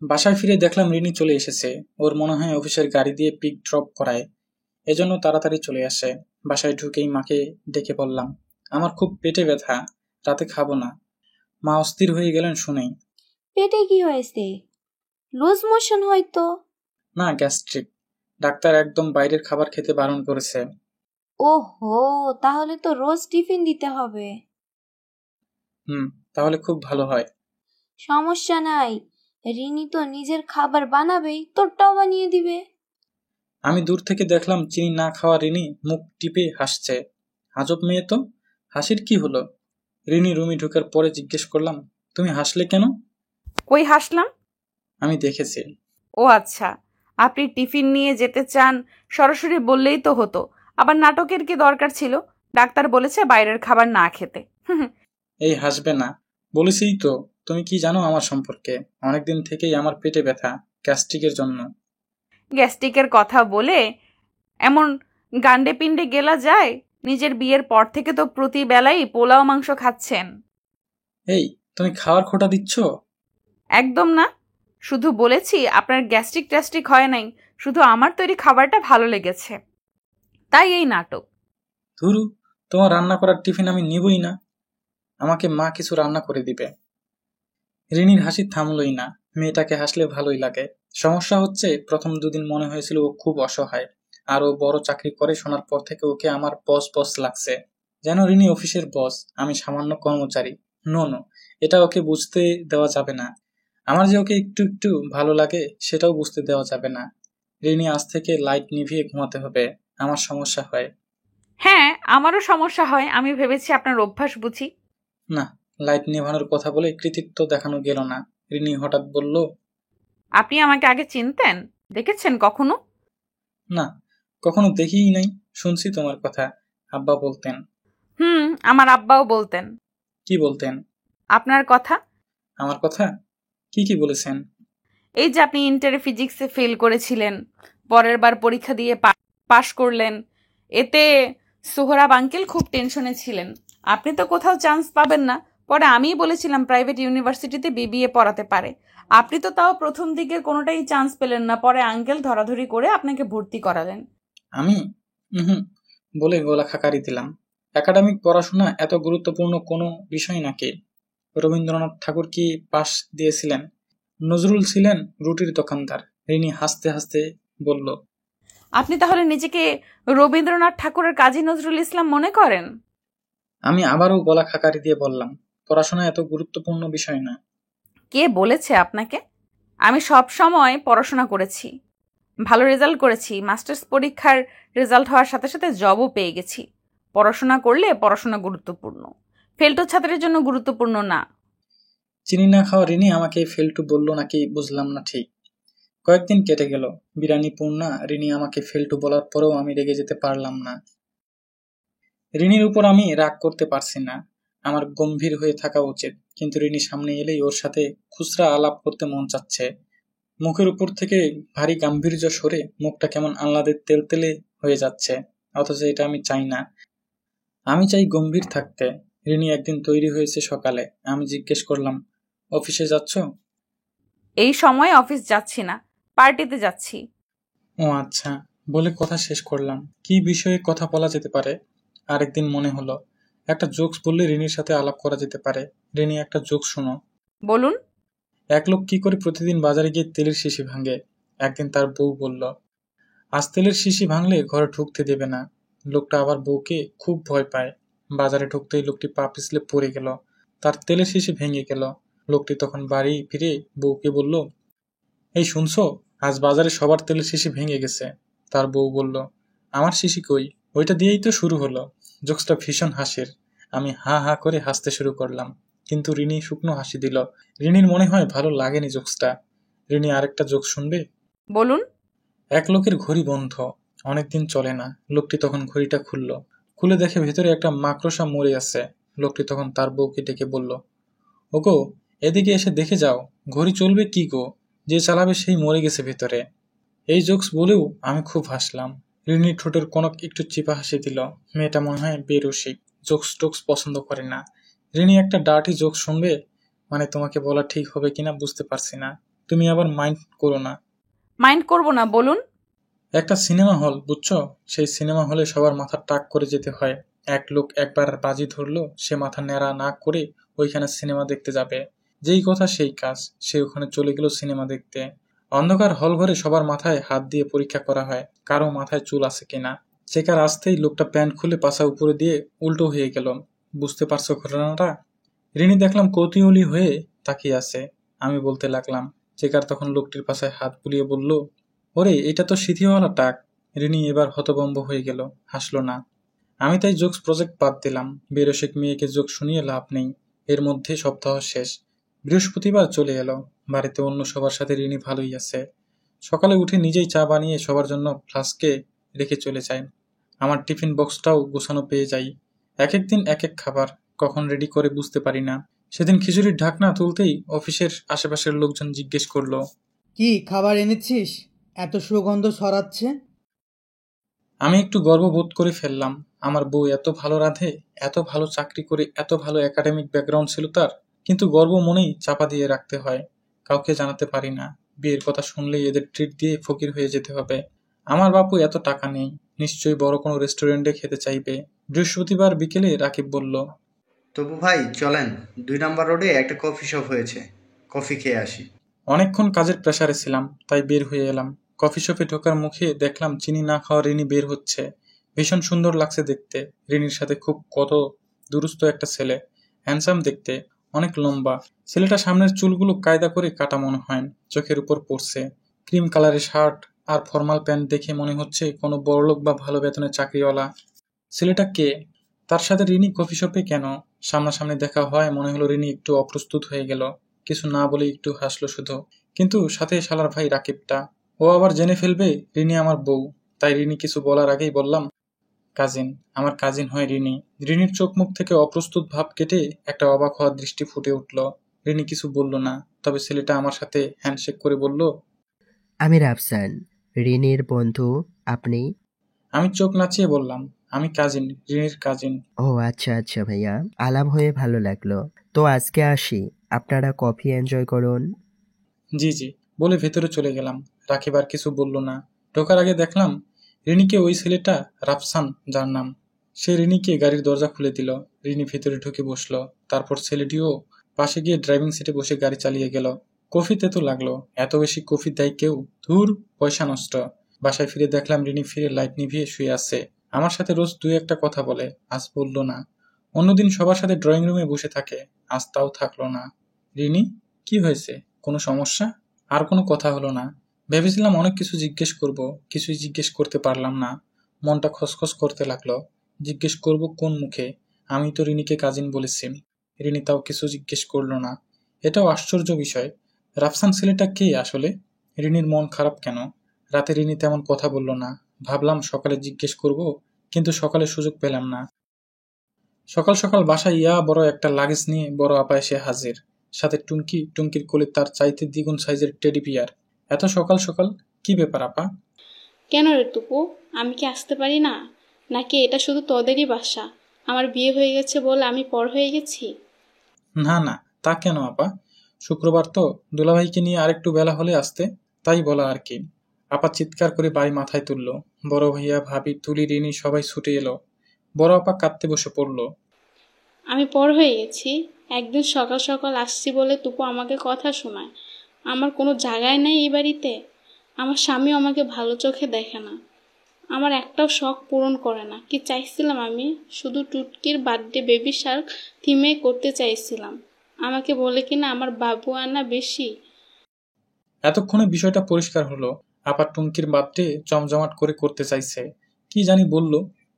বাসায় ফিরে দেখলাম রিনি চলে এসেছে। ওর মনে হয় অফিসের গাড়ি দিয়ে পিক ড্রপ করায়, এজন্য তাড়াতাড়ি চলে আসে। বাসায় ঢুকেই মাকে ডেকে বললাম, আমার খুব পেটে ব্যথা, রাতে খাবো না। মা অস্থির হয়ে গেলেন শুনেই। পেটে কি হয়েছে? লুজ মোশন হয়তো। না, গ্যাস্ট্রিক। ডাক্তার একদম বাইরের খাবার খেতে বারণ করেছে। ওহো, তাহলে তো রোজ টিফিন দিতে হবে। তাহলে খুব ভালো হয়। সমস্যা নাই, রিনি তো নিজের খাবার বানাবেই, তোরটাও বানিয়ে দিবে। আমি দূর থেকে দেখলাম চিনি না খাওয়া রিনি মুখ টিপে হাসছে। আজব মেয়ে তো, হাসির কি হলো? রিনি রুমে ঢোকার পরে জিজ্ঞেস করলাম, তুমি হাসলে কেন? কই হাসলাম? আমি দেখেছি। ও আচ্ছা, আপনি টিফিন নিয়ে যেতে চান, সরাসরি বললেই তো হতো। আবার নাটকের কি দরকার ছিল? ডাক্তার বলেছে বাইরের খাবার না খেতে। এই হাসবে না, বলেছিই তো। তুমি কি জানো আমার সম্পর্কে? অনেকদিন থেকেই আমার পেটে ব্যথা, গ্যাস্ট্রিকের জন্য। গ্যাস্ট্রিকের কথা বলে এমন গান্ডে পিণ্ডে গেলা যায়? নিজের বিয়ের পর থেকে তো প্রতি বেলাই পোলাও মাংস খাচ্ছেন। এই, তুমি খাওয়ার খোটা দিচ্ছ? একদম না, শুধু বলেছি আপনার গ্যাস্ট্রিক ট্যাস্ট্রিক হয় নাই, শুধু আমার তৈরি খাবারটা ভালো লেগেছে, তাই এই নাটক। ধুরু, তোমার রান্না করার টিফিন আমি নিবই না। আমাকে মা কিছু রান্না করে দিবে। রিনির হাসি থামলই না। মেয়েটাকে হাসলে ভালোই লাগে। সমস্যা হচ্ছে, প্রথম দুদিন মনে হয়েছিল ও খুব অসহায়, আর ও বড় চাকরি করে শোনার পর থেকে ওকে আমার বস বস লাগছে। যেন রিনি অফিসের বস, আমি সামান্য কর্মচারী। নো নো, এটা ওকে বুঝতে দেওয়া যাবে না। আমার যে ওকে একটু একটু ভালো লাগে সেটাও বুঝতে দেওয়া যাবে না। রিনি আজ থেকে লাইট নিভিয়ে ঘুমাতে হবে। আমার সমস্যা হয়। হ্যাঁ, আমারও সমস্যা হয়, আমি ভেবেছি আপনার অভ্যাস বুঝি। না, লাইট নেভানোর কথা বলে কৃতিত্ব দেখানো গেল না। রিনি হঠাৎ বলল, আপনি আমাকে আগে চিনতেন? দেখেছেন কখনো? না, কখনো দেখিই নাই। শুনছি তোমার কথা, আব্বা বলতেন। আমার আব্বাও বলতেন। কি বলতেন? আপনার কথা। আমার কথা? কি কি বলেছেন? এই যে আপনি ইন্টারে ফিজিক্সে ফেল করেছিলেন, পরের বার পরীক্ষা দিয়ে পাশ করলেন, এতে সোহরাব আঙ্কেল খুব টেনশনে ছিলেন। আপনি তো কোথাও চান্স পাবেন না, পরে আমিই বলেছিলাম প্রাইভেট ইউনিভার্সিটিতে বিবিএ পড়াতে পারে। আপনি তো তাও প্রথম দিকের কোনোটাই চান্স পেলেন না, পরে আঙ্কেল ধরাধরি করে আপনাকে ভর্তি করালেন। আমি হুম বলে গলা খাকারি দিলাম। একাডেমিক পড়াশোনা এত গুরুত্বপূর্ণ কোনো বিষয় নাকি? রবীন্দ্রনাথ ঠাকুর কি পাশ দিয়েছিলেন? নজরুল ছিলেন রুটির দোকানদার। রিনি হাসতে হাসতে বলল, আপনি তাহলে নিজেকে রবীন্দ্রনাথ ঠাকুরের কাজী নজরুল ইসলাম মনে করেন? আমি আবারও গলা খাকারি দিয়ে বললাম, পড়াশোনা এত গুরুত্বপূর্ণ বিষয় না। কে বলেছে আপনাকে? আমি সব সময় পড়াশোনা করেছি, ভালো রেজাল্ট করেছি, মাস্টার্স পরীক্ষার রেজাল্ট হওয়ার সাথে সাথে জবও পেয়ে গেছি। পড়াশোনা করলে পড়াশোনা গুরুত্বপূর্ণ, ফেলটো ছাত্রের জন্য গুরুত্বপূর্ণ না। চিনি না খাওয়া রিনি আমাকে ফেলটু বলল নাকি বুঝলাম না ঠিক। কয়েকদিন কেটে গেল। বিরানি পূর্ণা রিনি আমাকে ফেলটু বলার পরেও আমি রেগে যেতে পারলাম না। রিনির উপর আমি রাগ করতে পারছি না। আমার গম্ভীর হয়ে থাকা উচিত, কিন্তু রিনি সামনে এলেই ওর সাথে খুচরা আলাপ করতে মন চাচ্ছে। মুখের উপর থেকে ভারী গাম্ভীর্য সরে মুখটা কেমন আহ্লাদের তেলতেলে হয়ে যাচ্ছে। অথচ এটা আমি চাই না। আমি চাই গম্ভীর থাকতে। রিনি একদিন তৈরি হয়েছে সকালে। আমি জিজ্ঞেস করলাম, অফিসে যাচ্ছ? এই সময় অফিস যাচ্ছি না, পার্টিতে যাচ্ছি। ও আচ্ছা, বলে কথা শেষ করলাম। কি বিষয়ে কথা বলা যেতে পারে? আরেকদিন মনে হলো একটা জোকস বললে রিনির সাথে আলাপ করা যেতে পারে। রিনি, একটা জোকস শোনো। বলুন। এক লোক কি করে প্রতিদিন বাজারে গিয়ে তেলের শিশি ভাঙে। একদিন তার বউ বলল, আজ তেলের শিশি ভাঙলে ঘরে ঢুকতে দেবে না। লোকটা আবার বউকে খুব ভয় পায়। বাজারে ঢুকতেই লোকটি পা পিছলে পড়ে গেল। তার তেলের শিশি ভেঙে গেল। লোকটি তখন বাড়ি ফিরে বউকে বলল, এই শুনছো, আজ বাজারে সবার তেলের শিশি ভেঙে গেছে। তার বউ বলল, আমার শিশি কই? ওইটা দিয়েই তো শুরু হলো। জোকসটা ভীষণ হাসির। আমি হা হা করে হাসতে শুরু করলাম, কিন্তু রিনি শুকনো হাসি দিল। রিনির মনে হয় ভালো লাগেনি জোকসটা। রিনি আরেকটা জোক শুনবে? বলুন। এক লোকের ঘড়ি বন্ধ, অনেকদিন চলে না। লোকটি তখন ঘড়িটা খুলল। খুলে দেখে ভেতরে একটা মাকড়সা মরে আছে। লোকটি তখন তার বউকে ডেকে বলল, ওগো, এদিকে এসে দেখে যাও, ঘড়ি চলবে কি গো, যে চালাবে সেই মরে গেছে ভেতরে। এই জোকস বলেও আমি খুব হাসলাম। রিনির ঠোঁটের কনক একটু চিপা হাসি দিল। মেয়েটা মনে হয় বেরসিক, জোকস টোকস পছন্দ করে না। রিনি একটা ডার্টি জোকস শুনবে? মানে তোমাকে বলা ঠিক হবে কিনা বুঝতে পারছি না। তুমি আবার মাইন্ড করো না। মাইন্ড করব না, বলুন। একটা সিনেমা হল, বুঝছো? সেই সিনেমা হলে সবার মাথা টাক করে যেতে হয়। এক লোক একবার বাজি ধরলো, সে মাথা ন্যাড়া না করে ওইখানে সিনেমা দেখতে যাবে। যেই কথা সেই কাজ, সে ওখানে চলে গেল সিনেমা দেখতে। অন্ধকার হল ঘরে সবার মাথায় হাত দিয়ে পরীক্ষা করা হয় কারো মাথায় চুল আছে কিনা। চেকার আসতেই লোকটা প্যান্ট খুলে পাছা উপরে দিয়ে উল্টো হয়ে গেল। বুঝতে পারছো ঘটনাটা? রিনি দেখলাম কৌতূহলী হয়ে তাকিয়ে আছে। আমি বলতে লাগলাম। চেকার তখন লোকটির পাছায় হাত বুলিয়ে বলল, ওরে, এটা তো সিথিওয়ালা টাক। রিনি এবার হতভম্ব হয়ে গেল, হাসলো না। আমি তাই জোকস প্রজেক্ট বাদ দিলাম। বেরসিক মেয়েকে জোক শুনিয়ে লাভ নেই। এর মধ্যে সপ্তাহ শেষ। বৃহস্পতিবার চলে এলো। বাড়িতে অন্য সবার সাথে রিনি ভালোই আছে। সকালে উঠে নিজেই চা বানিয়ে সবার জন্য ফ্লাস্কে রেখে চলে যায়। আমার টিফিন বক্সটাও গোছানো পেয়ে যাই। এক এক দিন এক এক খাবার, কখন রেডি করে বুঝতে পারি না। সেদিন খিচুড়ির ঢাকনা তুলতেই অফিসের আশেপাশের লোকজন জিজ্ঞেস করলো, কি খাবার এনেছিস? এত সুগন্ধ ছড়াচ্ছে। আমি একটু গর্ববোধ করে ফেললাম। আমার বউ এত ভালো রাঁধে, এত ভালো চাকরি করে, এত ভালো একাডেমিক ব্যাকগ্রাউন্ড ছিল তার। কিন্তু গর্ব মনেই চাপা দিয়ে রাখতে হয়, কাউকে জানাতে পারি না। বিয়ের কথা শুনলেই এদের ট্রিট দিয়ে ফকির হয়ে যেতে হবে। আমার বাপু এত টাকা নেই, নিশ্চয়ই বড় কোনো রেস্টুরেন্টে খেতে চাইবে। বৃহস্পতিবার বিকেলে রাকিব বলল, তবু ভাই চলেন, 2 নম্বর রোডে একটা কফি শপ হয়েছে, কফি খেয়ে আসি। অনেকক্ষণ কাজের প্রেসারে ছিলাম, তাই বের হয়ে এলাম। কফি শপে ঢোকার মুখে দেখলাম চিনি না খাওয়া রিনি বের হচ্ছে। ভীষণ সুন্দর লাগছে দেখতে। রিনির সাথে খুব কত দুরুস্ত একটা ছেলে, হ্যান্ডসাম দেখতে, অনেক লম্বা। ছেলেটা সামনের চুলগুলো কায়দা করে কাটা মনে হয়, চোখের উপর পড়ছে। ক্রিম কালারের শার্ট আর ফর্মাল প্যান্ট দেখে মনে হচ্ছে কোনো বড়লোক বা ভালো বেতনের চাকরিওয়ালা। ছেলেটা কে? তার সাথে রিনি কফি শপে কেন? সামনাসামনি দেখা হয় মনে হলো রিনি একটু অপ্রস্তুত হয়ে গেল, কিছু না বলে একটু হাসলো শুধু। কিন্তু সাথে শালার ভাই রাকিবটা, ও আবার জেনে ফেলবে রিনি আমার বউ। তাই রিনি কিছু বলার আগেই বললাম, কাজিন, আমার কাজিন হয় রিনি। রিনির চোখ মুখ থেকে অপ্রস্তুত ভাব কেটে একটা অবাক হওয়ার দৃষ্টি ফুটে উঠল। রিনি কিছু বলল না, তবে ছেলেটা আমার সাথে হ্যান্ডশেক করে বলল, আমি রাফসান, রিনির বন্ধু। আপনি? আমি চোখ নাচিয়ে বললাম, আমি কাজিন, রিনির কাজিন। ও আচ্ছা আচ্ছা ভাইয়া, আলাপ হয়ে ভালো লাগলো। তো আজকে আসি, আপনারা কফি এনজয় করুন। জি জি বলে ভেতরে চলে গেলাম। রাকিব আর কিছু বলল না। ঢোকার আগে দেখলাম রিনিকে ওই ছেলেটা রাফসান যার নাম, সে রিনিকে গাড়ির দরজা খুলে দিল। রিনি ভেতরে ঢুকে বসলো। তারপর ছেলেটিও পাশে গিয়ে ড্রাইভিং সিটে বসে গাড়ি চালিয়ে গেল। কফিতে তো লাগলো, এত বেশি কফি দেয় কেউ? ধুর, পয়সা নষ্ট। বাসায় ফিরে দেখলাম রিনি ফিরে লাইট নিভিয়ে শুয়ে আছে। আমার সাথে রোজ দুই একটা কথা বলে, আজ বলল না। অন্যদিন সবার সাথে ড্রয়িং রুমে বসে থাকে, আজ তাও থাকলো না। রিনি, কি হয়েছে? কোনো সমস্যা? আর কোনো কথা হলো না। ভেবেছিলাম অনেক কিছু জিজ্ঞেস করব, কিছুই জিজ্ঞেস করতে পারলাম না। মনটা খসখস করতে লাগলো। জিজ্ঞেস করব কোন মুখে? আমি তো রিনিকে কাজিন বলেছি। রিনি তাও কিছু জিজ্ঞেস করলো না। এটাও আশ্চর্য বিষয়, রাফসান ছেলেটা কে আসলে? রিনির মন খারাপ কেন? রাতে রিনি তেমন কথা বলল না। ভাবলাম সকালে জিজ্ঞেস করব, কিন্তু সকালে সুযোগ পেলাম না। সকাল সকাল বাসায় বড় একটা লাগেজ নিয়ে বড় আপা এসে হাজির, সাথে টুনকি। টুনকির কোলে তার চাইতে দ্বিগুণ সাইজের টেডি বিয়ার। এত সকাল সকাল কি ব্যাপার আপা? কেন রে টুকু, আমি কি আসতে পারি না? নাকি এটা শুধু তোদেরই বাসা? আমার বিয়ে হয়ে গেছে বলে আমি পর হয়ে গেছি? না না, তা কেন আপা? শুক্রবার তো, দুলাভাইকে নিয়ে আরেকটু বেলা হলে আসতে, তাই বলা আর কি। আপা চিৎকার করে বাড়ি মাথায় তুলল। বড় ভাইয়া, ভাবি, তুলি, রিনি সবাই ছুটে এলো। বড় আপা কাঁদতে বসে পড়ল। আমি পর হয়ে গেছি? একদিন সকাল সকাল আসছি বলে টুকু আমাকে কথা শোনায়। আমার কোনো জায়গায় নেই এই বাড়িতে। আমার স্বামীও আমাকে ভালো চোখে দেখে না, আমার একটাও শখ পূরণ করে না। কি চাইছিলাম আমি? শুধু টুটকির বার্থডে বেবি শার্ক থিমে করতে চাইছিলাম। আমাকে বলে কিনা আমার বাবু আনা বেশি। এতক্ষণে বিষয়টা পরিষ্কার হলো। আপা টুনকির বার্থডে জমজমাট করে করতে চাইছে। কি জানি বলল,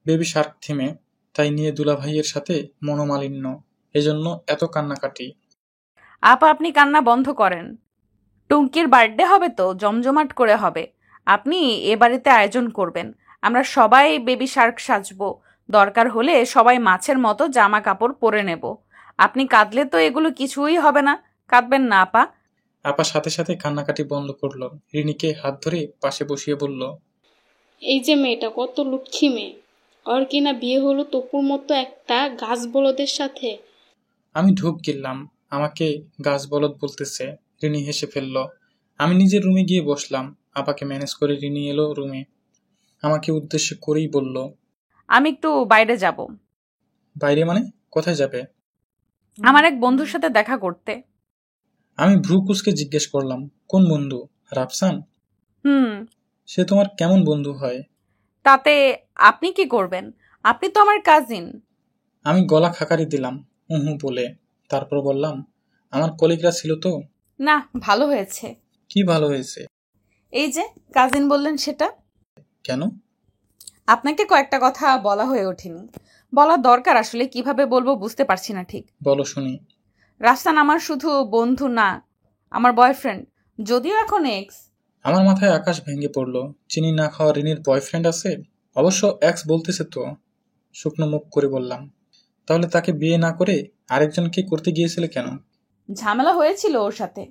বেবি শার্ক থিমে, তাই নিয়ে দুলাভাইয়ের সাথে মনোমালিন্য, এজন্য এত কান্নাকাটি। আপা আপনি কান্না বন্ধ করেন। টুঙ্কির বার্থডে হবে তো জমজমাট করে হবে। আপনি এ বাড়িতে আয়োজন করবেন, আমরা সবাই বেবি শার্ক সাজবো, দরকার হলে সবাই মাছের মতো জামা কাপড় পরে নেব। আপনি কাঁদলে তো এগুলো কিছুই হবে না। কাঁদবেন না আপা। আপা সাথে সাথে কান্নাকাটি বন্ধ করলো। রিনিকে হাত ধরে পাশে বসিয়ে বলল, এই যে মেয়েটা কত লক্ষ্মী মেয়ে, ওর কিনা বিয়ে হলো তপুর মতো একটা গাছ বলদের সাথে। আমি ঢোক গিললাম, আমাকে গাছ বলদ বলতেছে। রিনি হেসে ফেলল। আমি নিজের রুমে গিয়ে বসলাম। আপাকে ম্যানেজ করে রিনি এলো রুমে। আমাকে উদ্দেশ্য করেই বলল, আমি একটু বাইরে যাব। বাইরে মানে? কোথায় যাবে? আমার এক বন্ধুর সাথে দেখা করতে। আমি ভ্রু কুঁচকে জিজ্ঞেস করলাম, কোন বন্ধু? রাফসান? হুম। সে তোমার কেমন বন্ধু হয়? তাতে আপনি কি করবেন? আপনি তো আমার কাজিন। আমি গলা খাকারি দিলাম বলে। তারপর বললাম, আমার কলিগরা ছিল তো। না, ভালো হয়েছে। কি ভালো হয়েছে? এই যে কাজিন বললেন সেটা। কেন? আপনাকে কয়েকটা কথা বলা হয়ে ওঠেনি, বলার দরকার আসলে, কিভাবে বলবো বুঝতে পারছি না ঠিক। বলো শুনি। রাফসান আমার শুধু বন্ধু না, আমার বয়ফ্রেন্ড, যদিও এখন এক্স। আমার মাথায় আকাশ ভেঙে পড়ল। চিনি না খাওয়া রিনির বয়ফ্রেন্ড আছে? অবশ্য এক্স বলতেছে তো। শুকনো মুখ করে বললাম, তাহলে তাকে বিয়ে না করে আরেকজনকে করতে গিয়েছিলে কেন? ঝামেলা হয়েছিল ওর সাথে,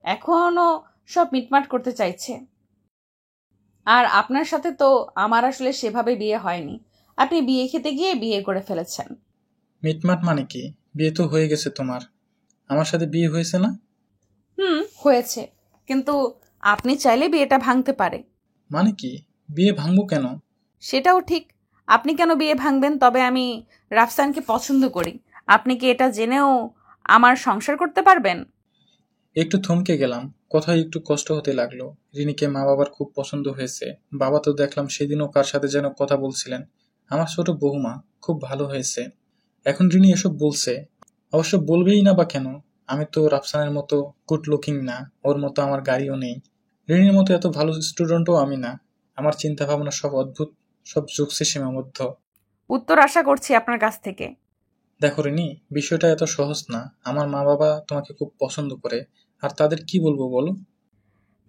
এখনও সব মিটমাট করতে চাইছে। আর আপনার সাথে তো আমার আসলে সেভাবে বিয়ে হয়নি, আপনি বিয়ে খেতে গিয়ে বিয়ে করে ফেলেছেন। মিটমাট মানে কি? বিয়ে তো হয়ে গেছে তোমার। আমার সাথে বিয়ে হয়েছে না? হয়েছে, কিন্তু আপনি চাইলে বিয়েটা ভাঙতে পারে। মানে কি? বিয়ে ভাঙবো কেন? সেটাও ঠিক, আপনি কেন বিয়ে ভাঙবেন? তবে আমি রাফসানকে পছন্দ করি। আপনি কি এটা জেনেও আমার সংসার করতে পারবেন? একটু থমকে গেলাম, কথায় একটু কষ্ট হতে লাগলো। রিনিকে মা বাবার খুব পছন্দ হয়েছে। বাবা তো দেখলাম সেদিনও কার সাথে যেন কথা বলছিলেন। আমার ছোট বৌমা, খুব ভালো হয়েছে। এখন রিনি এসব বলছে, অবশ্য বলবেই না বা কেন? আমি তো রাফসানের মতো গুড লুকিং না, ওর মতো আমার গাড়িও নেই। রিনির মতো এত ভালো স্টুডেন্টও আমি না। আমার চিন্তা ভাবনা সব অদ্ভুত, সব যুগসে সীমাবদ্ধ। উত্তর আশা করছি আপনার কাছ থেকে। দেখো রিনি, বিষয়টা এত সহজ না। আমার মা বাবা তোমাকে খুব পছন্দ করে, আর তাদের কি বলবো বলো?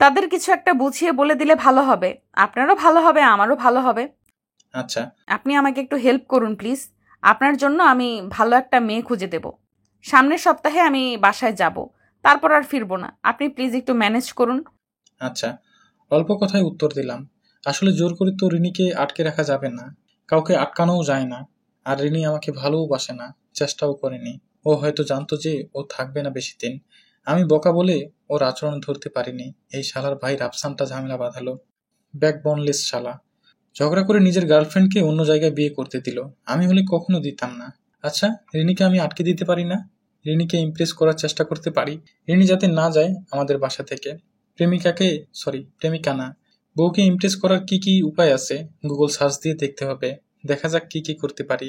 তাদের কিছু একটা বুঝিয়ে বলে দিলে ভালো হবে, আপনারও ভালো হবে, আমারও ভালো হবে। আচ্ছা, আপনি আমাকে একটু হেল্প করুন প্লিজ। আপনার জন্য আমি ভালো একটা মেয়ে খুঁজে দেব। সামনের সপ্তাহে আমি বাসায় যাব, তারপর আর ফিরবো না। আপনি প্লিজ একটু ম্যানেজ করুন। আচ্ছা, অল্প কথায় উত্তর দিলাম। আসলে জোর করে তো রিনিকে আটকে রাখা যাবে না, কাউকে আটকানোও যায় না। আর রিনি আমাকে ভালোও না, চেষ্টাও করেনি। ও হয়তো জানতো যে ও থাকবে না বেশি দিন। আমি বকা বলে ওর আচরণ ধরতে পারিনি। এই শালার ভাই রাফসানটা ঝামেলা বাঁধালো। ব্যাকবোনলেস শালা। ঝগড়া করে নিজের গার্লফ্রেন্ডকে অন্য জায়গায় বিয়ে করতে দিল। আমি হলে কখনো দিতাম না। আচ্ছা, রিনিকে আমি আটকে দিতে পারি না? রিনিকে ইমপ্রেস করার চেষ্টা করতে পারি। রিনি যাতে না যায় আমাদের বাসা থেকে। প্রেমিকা না, বউকে ইমপ্রেস করার কি কি উপায় আছে গুগল সার্চ দিয়ে দেখতে হবে। দেখা যাক কি কি করতে পারি।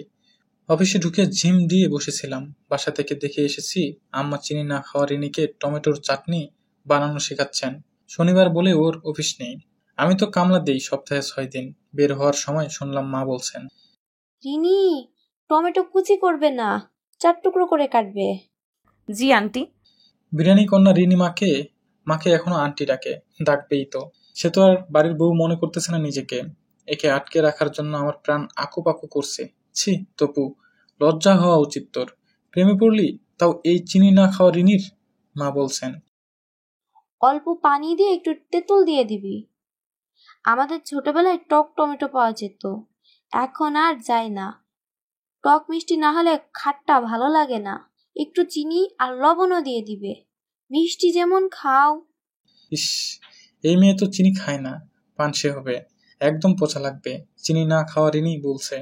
অফিসে ঢুকে ঝিম দিয়ে বসেছিলাম। বাসা থেকে দেখে এসেছি আম্মা চিনি না খাওয়া রিনিকে টমেটোর চাটনি বানানো শেখাচ্ছেন। শনিবার বলে ওর অফিস নেই। আমি তো কামলা দেই সপ্তাহে 6 দিন। বের হওয়ার সময় শুনলাম মা বলছেন, রিনি, টমেটো কুচি করবে না, 4 টুকরো করে কাটবে। জি আন্টি। বিরিয়ানি কন্যা রিনি মাকে এখনো আন্টি ডাকে। ডাকবেই তো। সে তো আর বাড়ির বউ মনে করতেছে না নিজেকে। একে আটকে রাখার জন্য আমার প্রাণ আকুপাকু করছে। ছি তপু, লজ্জা হওয়া উচিত তোর। প্রেমে পড়লি, তাও এই চিনি না খাওয়া রিনির? মা বলছেন, অল্প পানি দিয়ে একটু তেঁতুল দিয়ে দিবি। আমাদের ছোটবেলায় টক টমেটো পাওয়া যেত, এখন আর যায় না। টক মিষ্টি না হলে খাট্টা ভালো লাগে না। একটু চিনি আর লবণও দিয়ে দিবে, মিষ্টি যেমন খাও। ইস, এই মেয়ে তো চিনি খায় না, পানসে হবে। একদম পচা লাগবে। চিনি না খাওয়া রিনি বলছে।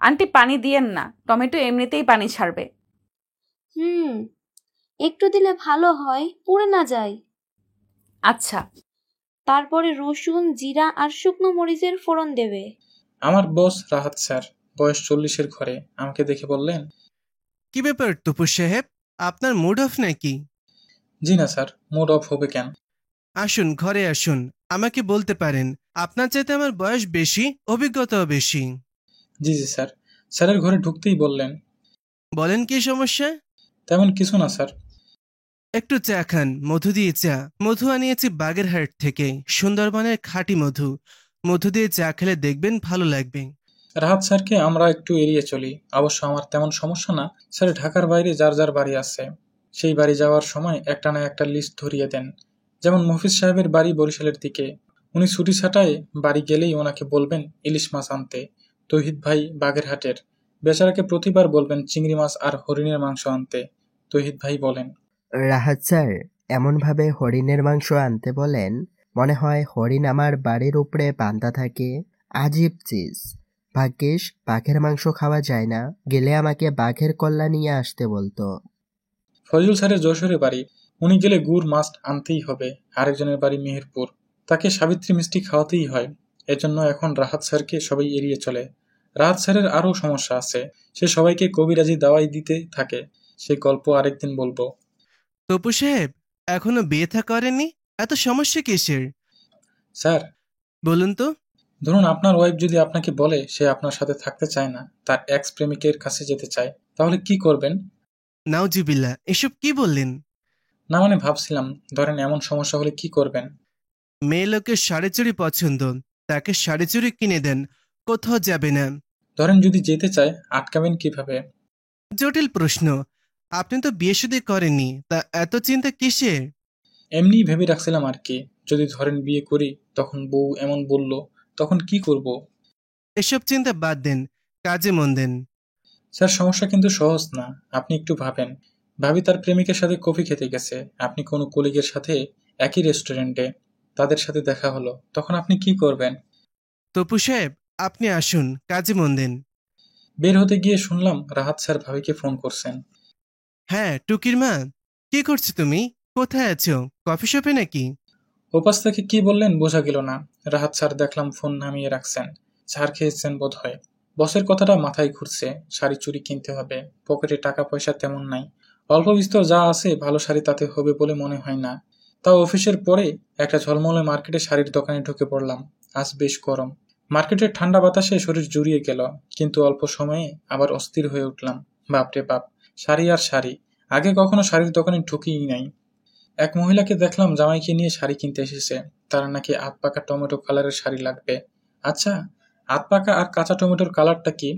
আন্টি পানি দিয়েন না, টমেটো এমনিতেই পানি ছাড়বে। একটু দিলে ভালো হয়, পুড়ে না যায়। আচ্ছা। তারপরে রসুন, জিরা আর শুকনো মরিচের ফোড়ন দেবে। আমার বস রাহাত স্যার, বয়স 40-এর ঘরে, আমাকে দেখে বললেন, কি ব্যাপার তপু সাহেব, আপনার মুড অফ নাকি? জি না স্যার, মুড অফ হবে কেন? আসুন ঘরে আসুন, আমাকে বলতে পারেন। আপনার চাইতে আমার বয়স বেশি, অভিজ্ঞতাও বেশি। জি জি স্যার। স্যারের ঘরে ঢুকতেই বললেন, বলেন কি সমস্যা? তেমন কিছু না স্যার। একটু চা খান, মধু দিয়ে চা। মধু আনিয়েছি বাগেরহাট থেকে, সুন্দরবনের খাঁটি মধু। মধু দিয়ে চা খেলে দেখবেন ভালো লাগবে। রাহাত স্যারকে আমরা একটু এড়িয়ে চলি। অবশ্য আমার তেমন সমস্যা না। স্যার ঢাকার বাইরে যার যার বাড়ি আছে, সেই বাড়ি যাওয়ার সময় একটা না একটা লিস্ট ধরিয়ে দেন। যেমন মফিজ সাহেবের বাড়ি বরিশালের দিকে। উনি ছুটি ছাটায় বাড়ি গেলেই ওনাকে বলবেন ইলিশ মাছ আনতে। তৌহিদ ভাই বাগেরহাটের, বেচারাকে প্রতিবার বলবেন চিংড়ি মাছ আর হরিণের মাংস আনতে। তৌহিদ ভাই বলেন, রাহাত স্যার এমনভাবে হরিণের মাংস আনতে বলেন, মনে হয় হরিণ আমার বাড়ির উপরে বাঁধা থাকে। আজীব চিজ। ভাগ্যিস বাঘের মাংস খাওয়া যায় না, গেলে আমাকে বাঘের কল্লা নিয়ে আসতে বলতো। ফজল স্যারের যশোরে বাড়ি। উনি গেলে গুড় মাস্ট আনতেই হবে। আরেকজনের বাড়ি মেহেরপুর, তাকে সাবিত্রী মিষ্টি খাওয়াতেই হয়। এজন্য এখন রাহাত স্যারকে সবাই এড়িয়ে চলে। রাহাত স্যারের আরও সমস্যা আছে। সে সবাইকে কবিরাজি দাওয়াই দিতে থাকে। সেই গল্প আরেকদিন বলবো। তপু সাহেব এখনো বিয়ে থা করেননি, এত সমস্যা কিসের? স্যার, বলুন তো। ধরুন আপনার ওয়াইফ যদি আপনাকে বলে সে আপনার সাথে থাকতে চায় না, তার এক্স প্রেমিকের কাছে যেতে চায়, তাহলে কি করবেন? নাউজুবিল্লাহ, এসব কি বললেন? না মানে ভাবছিলাম, ধরেন এমন সমস্যা হলে কি করবেন? মেয়ে লোকের শাড়ি চুড়ি পছন্দ, তাকে শাড়ি চুড়ি কিনে দেন, কোথাও যাবে না। ধরেন যদি যেতে চায়, আটকাবেন কিভাবে? জটিল প্রশ্ন। আপনি তো বিয়ে শুধু করেননি, তা এত চিন্তা কিসের? এমনি ভেবে রাখছিলাম আর কি। যদি ধরেন বিয়ে করি, তখন বউ এমন বলল, তখন কি করব? এসব চিন্তা বাদ দেন, কাজে মন দেন। স্যার সমস্যা কিন্তু সহজ না, আপনি একটু ভাবেন। ভাবি তার প্রেমিকের সাথে কফি খেতে গেছে, আপনি কোনো কলিগের সাথে একই রেস্টুরেন্টে, তাদের সাথে দেখা হলো, তখন আপনি কি করবেন? তপু সাহেব, আপনি আসুন, কাজে মন দিন। বের হতে গিয়ে শুনলাম রাহাত স্যার ভাবিকে ফোন করছেন। হ্যাঁ টুকির মা, কি করছো তুমি? কোথায় আছো? কফি শপে নাকি? ওপাশ থেকে কি বললেন বোঝা গেল না। রাহাত স্যার দেখলাম ফোন নামিয়ে রাখছেন, ঝাড় খেয়েছেন বোধ হয়। বসের কথাটা মাথায় ঘুরছে, শাড়ি চুড়ি কিনতে হবে, পকেটে টাকা পয়সা তেমন নাই, অল্প বিস্তর যা আছে ভালো শাড়ি তাতে হবে বলে মনে হয় না। তাও অফিসের পরে একটা ঝলমলে মার্কেটে শাড়ির দোকানে ঢুকে পড়লাম। আজ বেশ গরম, মার্কেটের ঠান্ডা বাতাসে শরীর জুড়িয়ে গেল, কিন্তু অল্প সময়ে আবার অস্থির হয়ে উঠলাম। বাপরে বাপ, শাড়ি আর শাড়ি, আগে কখনো শাড়ির দোকানে ঢুকিই নাই। এক মহিলাকে দেখলাম জামাইকে নিয়ে শাড়ি কিনতে এসেছে, তার নাকি আধ পাকা টমেটো কালারের শাড়ি লাগবে। আচ্ছা, আধ পাকা আর কাঁচা টমেটোর কালারটা কি?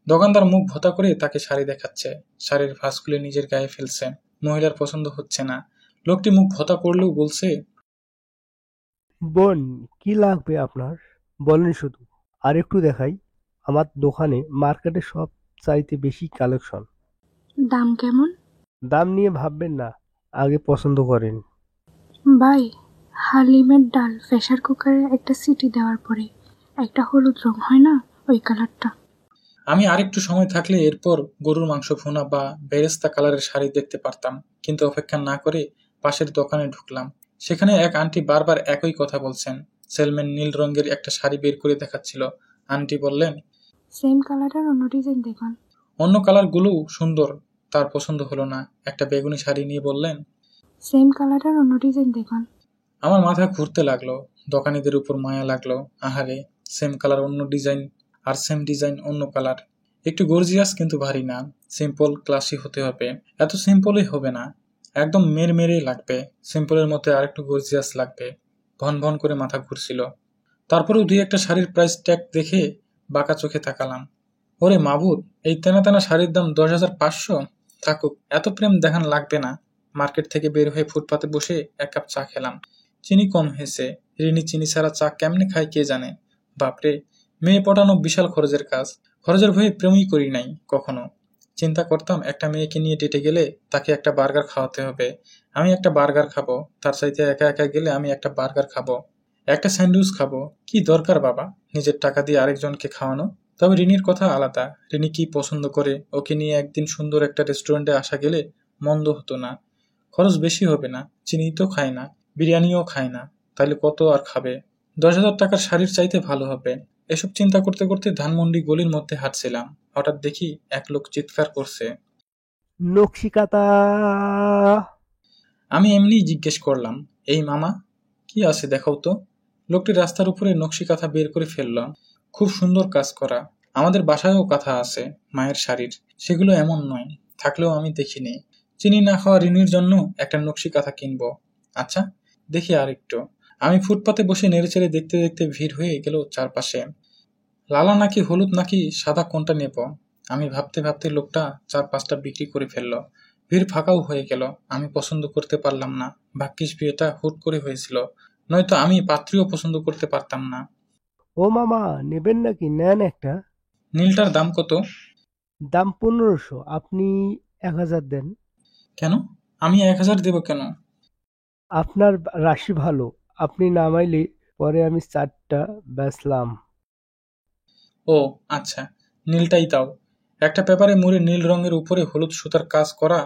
দোকানদার মুখ ভোতা করে তাকে শাড়ি দেখাচ্ছে, শাড়ির ভাঁজ খুলে নিজের গায়ে ফেলছে। মহিলার পছন্দ হচ্ছে না, লোকটি মুখ ভোতা করলেও বলছে, বোন, কি লাগবে আপনার বলেন শুধু, আর একটু দেখাই। আমার দোকানে মার্কেটে সব চাইতে বেশি কালেকশন। দাম কেমন? দাম নিয়ে ভাববেন না, আগে পছন্দ করেন। ভাই, হালিমের ডাল প্রেসার কুকারে একটা সিটি দেওয়ার পরে একটা হলুদ রং হয় না, ওই কালারটা। আমি আরেকটু সময় থাকলে এরপর গরুর মাংস ভুনা বা বেরেস্তা কালারের শাড়ি দেখতে পারতাম, কিন্তু অপেক্ষা না করে পাশের দোকানে ঢুকলাম। সেখানে এক আন্টি বারবার একই কথা বলছেন। সেলম্যান নীল রঙের একটা শাড়ি বের করে দেখাচ্ছিল। আন্টি বললেন, সেম কালারের অন্য ডিজাইন দেখুন। অন্য কালারগুলো সুন্দর, তার পছন্দ হলো না। একটা বেগুনি শাড়ি নিয়ে বললেন, সেম কালারের অন্য ডিজাইন দেখুন। আমার মাথা ঘুরতে লাগলো, দোকানিদের উপর মায়া লাগলো। আহারে, সেম কালার অন্য ডিজাইন, আর সেম ডিজাইন অন্য কালার। একটু গর্জিয়াস কিন্তু ভারী না, সিম্পল ক্লাসি হতে হবে। এত সিম্পলই হবে না, একদম মেরেই লাগবে। সিম্পলের মধ্যে আরেকটু গর্জিয়াস লাগবে। ভন ভন করে মাথা ঘুরছিল। তারপরেও দুই একটা শাড়ির প্রাইস ট্যাগ দেখে বাঁকা চোখে তাকালাম। ওরে মাবুদ, এই তেনা তেনা শাড়ির দাম 10,500? থাকুক, এত প্রেম দেখান লাগবে না। মার্কেট থেকে বের হয়ে ফুটপাতে বসে এক কাপ চা খেলাম। চিনি কম হয়েছে। রিনি চিনি ছাড়া চা কেমনে খায় কে জানে। বাপরে, মেয়ে পটানো বিশাল খরচের কাজ। খরচের ভয়ে প্রেমই করি নাই কখনো। চিন্তা করতাম একটা মেয়েকে নিয়ে ডেটে গেলে তাকে একটা বার্গার খাওয়াতে হবে, আমি একটা বার্গার খাবো, তার চাইতে একা একা গেলে আমি একটা বার্গার খাবো, একটা স্যান্ডউইচ খাবো। কি দরকার বাবা নিজের টাকা দিয়ে আরেকজনকে খাওয়ানো? তবে রিনির কথা আলাদা। রিনি কি পছন্দ করে, ওকে নিয়ে একদিন সুন্দর একটা রেস্টুরেন্টে আসা গেলে মন্দ হতো না। খরচ বেশি হবে না, চিনি তো খায় না, বিরিয়ানিও খায় না, তাইলে কত আর খাবে? 10,000 টাকার শাড়ির চাইতে ভালো হবে। এসব চিন্তা করতে করতে ধানমন্ডি গলির মধ্যে হাঁটছিলাম। হঠাৎ দেখি এক লোক চিৎকার করছে, নকশিকাতা। আমি এমনি জিজ্ঞেস করলাম, এই মামা, কি আছে দেখাও তো। লোকটি রাস্তার উপরে নকশি কাঁথা বের করে ফেলল। খুব সুন্দর কাজ করা। আমাদের বাসায়ও কাঁথা আছে মায়ের শাড়ির, সেগুলো এমন নয়, থাকলেও আমি দেখিনি। চিনি না খাওয়া রিনির জন্য একটা নকশি কাঁথা কিনবো। আচ্ছা, দেখি আর একটু। আমি ফুটপাতে বসে নেড়েচেড়ে দেখতে দেখতে ভিড় হয়ে গেল চারপাশে। লালা নাকি হলুদ নাকি সাদা কোনটা নেব? আমি ভাবতে ভাবতে লোকটা 4-5টা বিক্রি করে ফেলল। ভিড় ফাঁকাও হয়ে গেল। আমি পছন্দ করতে পারলাম না। ভাগ্যিস বিয়েটা হুট করে হয়েছিল, নয়তো আমি পাত্রীও পছন্দ করতে পারতাম না। ও মামা, নেবেন নাকি? নেন একটা। নীলটার দাম কত? দাম 1500। আপনি 1000 দেন। কেন? আমি 1000 দেব কেন? আপনার রাশি ভালো, আপনি নামাইলে পরে আমি 4টা বেচলাম। ও আচ্ছা, নীলটাই দাও। একটা পেপারে মুড়ে নীল রঙের উপরে হলুদ সুতার কাজ করা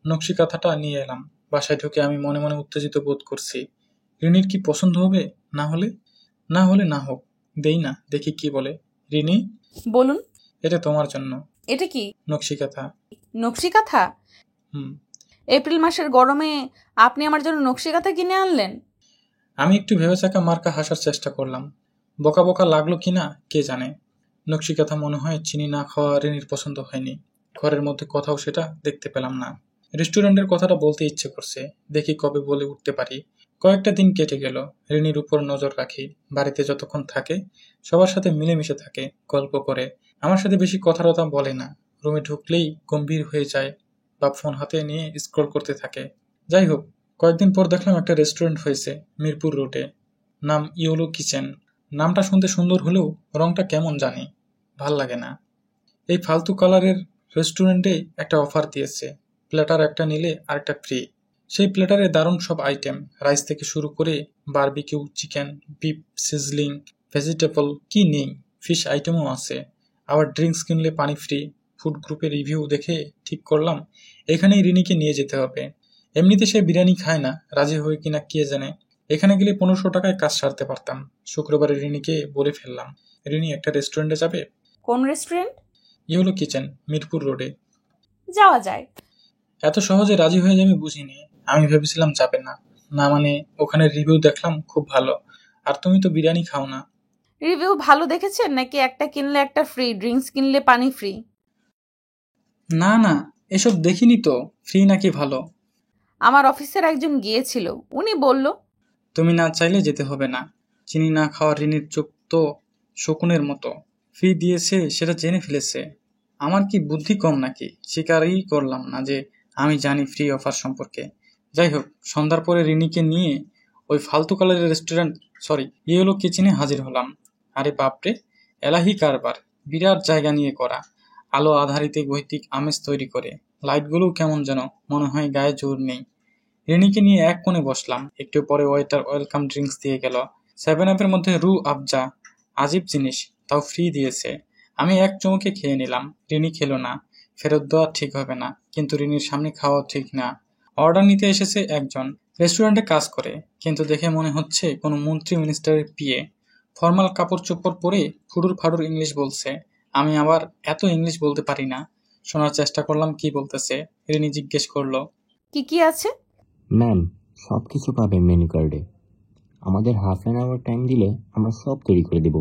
নকশি কাঁথাটা নিয়ে এলাম। বাসায় ঢুকে আমি মনে মনে উত্তেজিত বোধ করছি। রিনির কি পছন্দ হবে? না হলে না হোক, দেই না, দেখি কি বলে। রিনি, বলুন। এটা তোমার জন্য। এটা কি? নকশি কাঁথা। নকশি কাঁথা? হুম। এপ্রিল মাসের গরমে আপনি আমার জন্য নকশি কাঁথা কিনে আনলেন? আমি একটু ভেবেচাকা মার্কা হাসার চেষ্টা করলাম। বোকা বোকা লাগলো কিনা কে জানে। নকশি কাঁথা মনে হয় চিনি না খাওয়া রিনির পছন্দ হয়নি। ঘরের মধ্যে কোথাও সেটা দেখতে পেলাম না। রেস্টুরেন্টের কথাটা বলতে ইচ্ছে করছে, দেখি কবে বলে উঠতে পারি। কয়েকটা দিন কেটে গেল। রিনির উপর নজর রাখি। বাড়িতে যতক্ষণ থাকে সবার সাথে মিলেমিশে থাকে, গল্প করে। আমার সাথে বেশি কথা বলে না। রুমে ঢুকলেই গম্ভীর হয়ে যায় বা ফোন হাতে নিয়ে স্ক্রল করতে থাকে। যাই হোক, কয়েকদিন পর দেখলাম একটা রেস্টুরেন্ট হয়েছে মিরপুর রোডে। নাম ইয়োলো কিচেন। নামটা শুনতে সুন্দর হলেও রংটা কেমন জানি, ভাল লাগে না। এই ফালতু কালারের রেস্টুরেন্টে একটা অফার দিয়েছে, প্ল্যাটার একটা নিলে আরেকটা ফ্রি। সেই প্ল্যাটারে দারুণ সব আইটেম, রাইস থেকে শুরু করে barbecue chicken, beef sizzling, vegetable, কি নেই, ফিশ আইটেমও আছে। আবার ড্রিঙ্কস কিনলে পানি ফ্রি। ফুড গ্রুপের রিভিউ দেখে ঠিক করলাম এখানেই রিনিকে নিয়ে যেতে হবে। এমনিতে সে বিরিয়ানি খায় না, রাজি হয়ে কিনা কে জানে। এখানে গেলে 1500 টাকায় কাজ সারতে পারতাম। শুক্রবারে রিনিকে বলে ফেললাম, রিনি একটা রেস্টুরেন্টে যাবে। কোন রেস্টুরেন্ট? ইয়েলো কিচেন, মিরপুর রোডে। যাওয়া যায়। এত সহজে রাজি হয়ে যাবে বুঝিনি। আমি ভেবেছিলাম যাবে না। না মানে ওখানে রিভিউ দেখলাম খুব ভালো। আর তুমি তো বিরিয়ানি খাও না। রিভিউ ভালো দেখেছেন নাকি একটা কিনলে একটা ফ্রি, ড্রিঙ্কস কিনলে পানি ফ্রি? না না, এসব দেখিনি তো। ফ্রি নাকি ভালো? আমার অফিসের একজন গিয়েছিল, উনি বলল। তুমি না চাইলে যেতে হবে না। চিনি না খাওয়া রিনির চোখ তো শকুনের মতো। ফ্রি দিয়েছে সেটা জেনে ফেলেছে। আমার কি বুদ্ধি কম নাকি? স্বীকারই করলাম না যে আমি জানি ফ্রি অফার সম্পর্কে। যাই হোক, সন্ধ্যার পরে রিনিকে নিয়ে ওই ফালতু কালারের রেস্টুরেন্ট ইয়েলো কিচেনে হাজির হলাম। আরে বাপরে, এলাহি কারবার, বিরাট জায়গা নিয়ে করা। আলো আধারিতে গৈতিক আমেজ তৈরি করে। লাইটগুলোও কেমন যেন, মনে হয় গায়ে জোর নেই। রিনিকে নিয়ে এক কোণে বসলাম। একটু পরে ওয়েটার ওয়েলকাম ড্রিঙ্কস দিয়ে গেল। 7 আপের মধ্যে রু আফজা, আজীব জিনিস, তাও ফ্রি দিয়েছে। আমি এক চমকে খেয়ে নিলাম। রিনি খেলো না। ফেরত দেওয়া ঠিক হবে না, কিন্তু রিনির সামনে খাওয়া ঠিক না। অর্ডার নিতে এসেছে একজন, রেস্টুরেন্টে কাজ করে, কিন্তু দেখে মনে হচ্ছে কোনো মন্ত্রী মিনিস্টারের পিএ। ফর্মাল কাপড় চোপড় পরে ফুডুর ফাডুর ইংলিশ বলছে। আমি আবার এত ইংলিশ বলতে পারি না। শোনার চেষ্টা করলাম কি বলতেছে। রিনি জিজ্ঞেস করলো, কি কি আছে? ম্যাম, সব কিছু পাবেন মেনু কার্ডে। আমাদের হাফ অ্যান আওয়ার টাইম দিলে আমরা সব তৈরি করে দেব।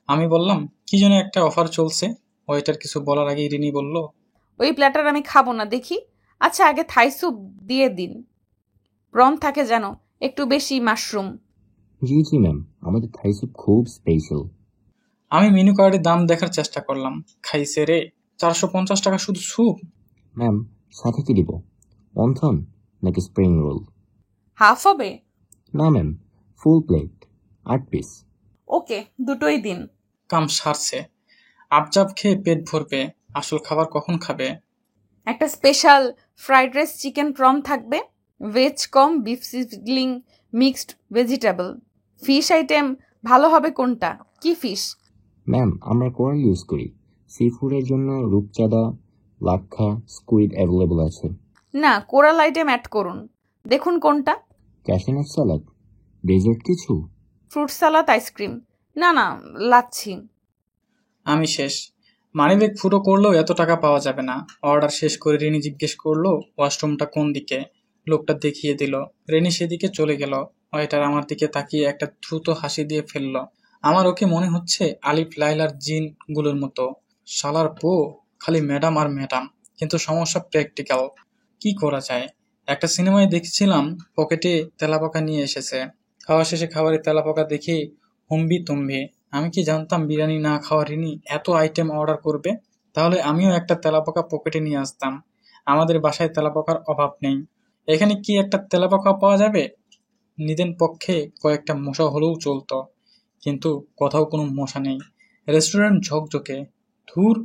আমি বললাম, কি যেন একটা অফার চলছে। ওয়েটার কিছু বলার আগেই রিনি বলল, ওই প্ল্যাটার আমি খাবো না দেখি। আচ্ছা, আগে থাই স্যুপ দিয়ে দিন। প্রন থাকে যেন, একটু বেশি মাশরুম। জি জি ম্যাম, আমাদের থাই স্যুপ খুব স্পেশাল। আমি মেনু কার্ডের দাম দেখার চেষ্টা করলাম। খাইছে রে, 450 টাকা শুধু স্যুপ। ম্যাম, সাথে কি দিব? অন্থন নাকি স্প্রিং রোল? হাফ হবে? না ম্যাম, ফুল প্লেট, 8 পিস। ওকে, দুটোই দিন। কাম সারছে। আপজাপ খেয়ে পেট ভরবে, আসল খাবার কখন খাবে? একটা special fried rice chicken prawn থাকবে, ভেজ কম, beef sizzling, mixed vegetable. Fish item ভালো হবে কোনটা? কি ফিশ? ম্যাম, আমরা কোরাল ইউজ করি। সি ফুডের জন্য রূপচাঁদা, লাক্ষা, স্কুইড অ্যাভেলেবল আছে। না, কোরাল আইটেম অ্যাড করুন। দেখুন কোনটা। ক্যাশনাট স্যালাড, ডেজার্ট কিছু? ফ্রুট সালাদ, আইসক্রিম। না না, লাচ্ছি। আমি শেষ। মানিব্যাগ ফুটো করলেও এত টাকা পাওয়া যাবে না। অর্ডার শেষ করে রিনি জিজ্ঞেস করলো ওয়াশরুমটা কোন দিকে। লোকটা দেখিয়ে দিল। রিনি সেদিকে চলে গেল। ওয়েটার আমার দিকে তাকিয়ে একটা দ্রুত হাসি দিয়ে ফেলল। আমার ওকে মনে হচ্ছে আলিফ লাইলার জিন গুলোর মতো। শালার পো, খালি ম্যাডাম আর ম্যাডাম। কিন্তু সমস্যা প্র্যাকটিক্যাল। কি করা যায়? একটা সিনেমায় দেখছিলাম পকেটে তেলাপোকা নিয়ে এসেছে। খাওয়া শেষে খাবারে তেলাপোকা দেখে হম্বি তম্বি। আমি কি জানতাম বিরিয়ানি না খাওয়া রিনি এত আইটেম অর্ডার করবে। তাহলে আমিও একটা তেলাপোকা পকেটে নিয়ে আসতাম। আমাদের বাসায় তেলাপোকার অভাব নেই। এখানে কি একটা তেলাপোকা পাওয়া যাবে? নিদেন পক্ষে কয়েকটা মশা হলেও চলতো, কিন্তু কোথাও কোনো মশা নেই। রেস্টুরেন্ট ঝকঝকে। ধুর,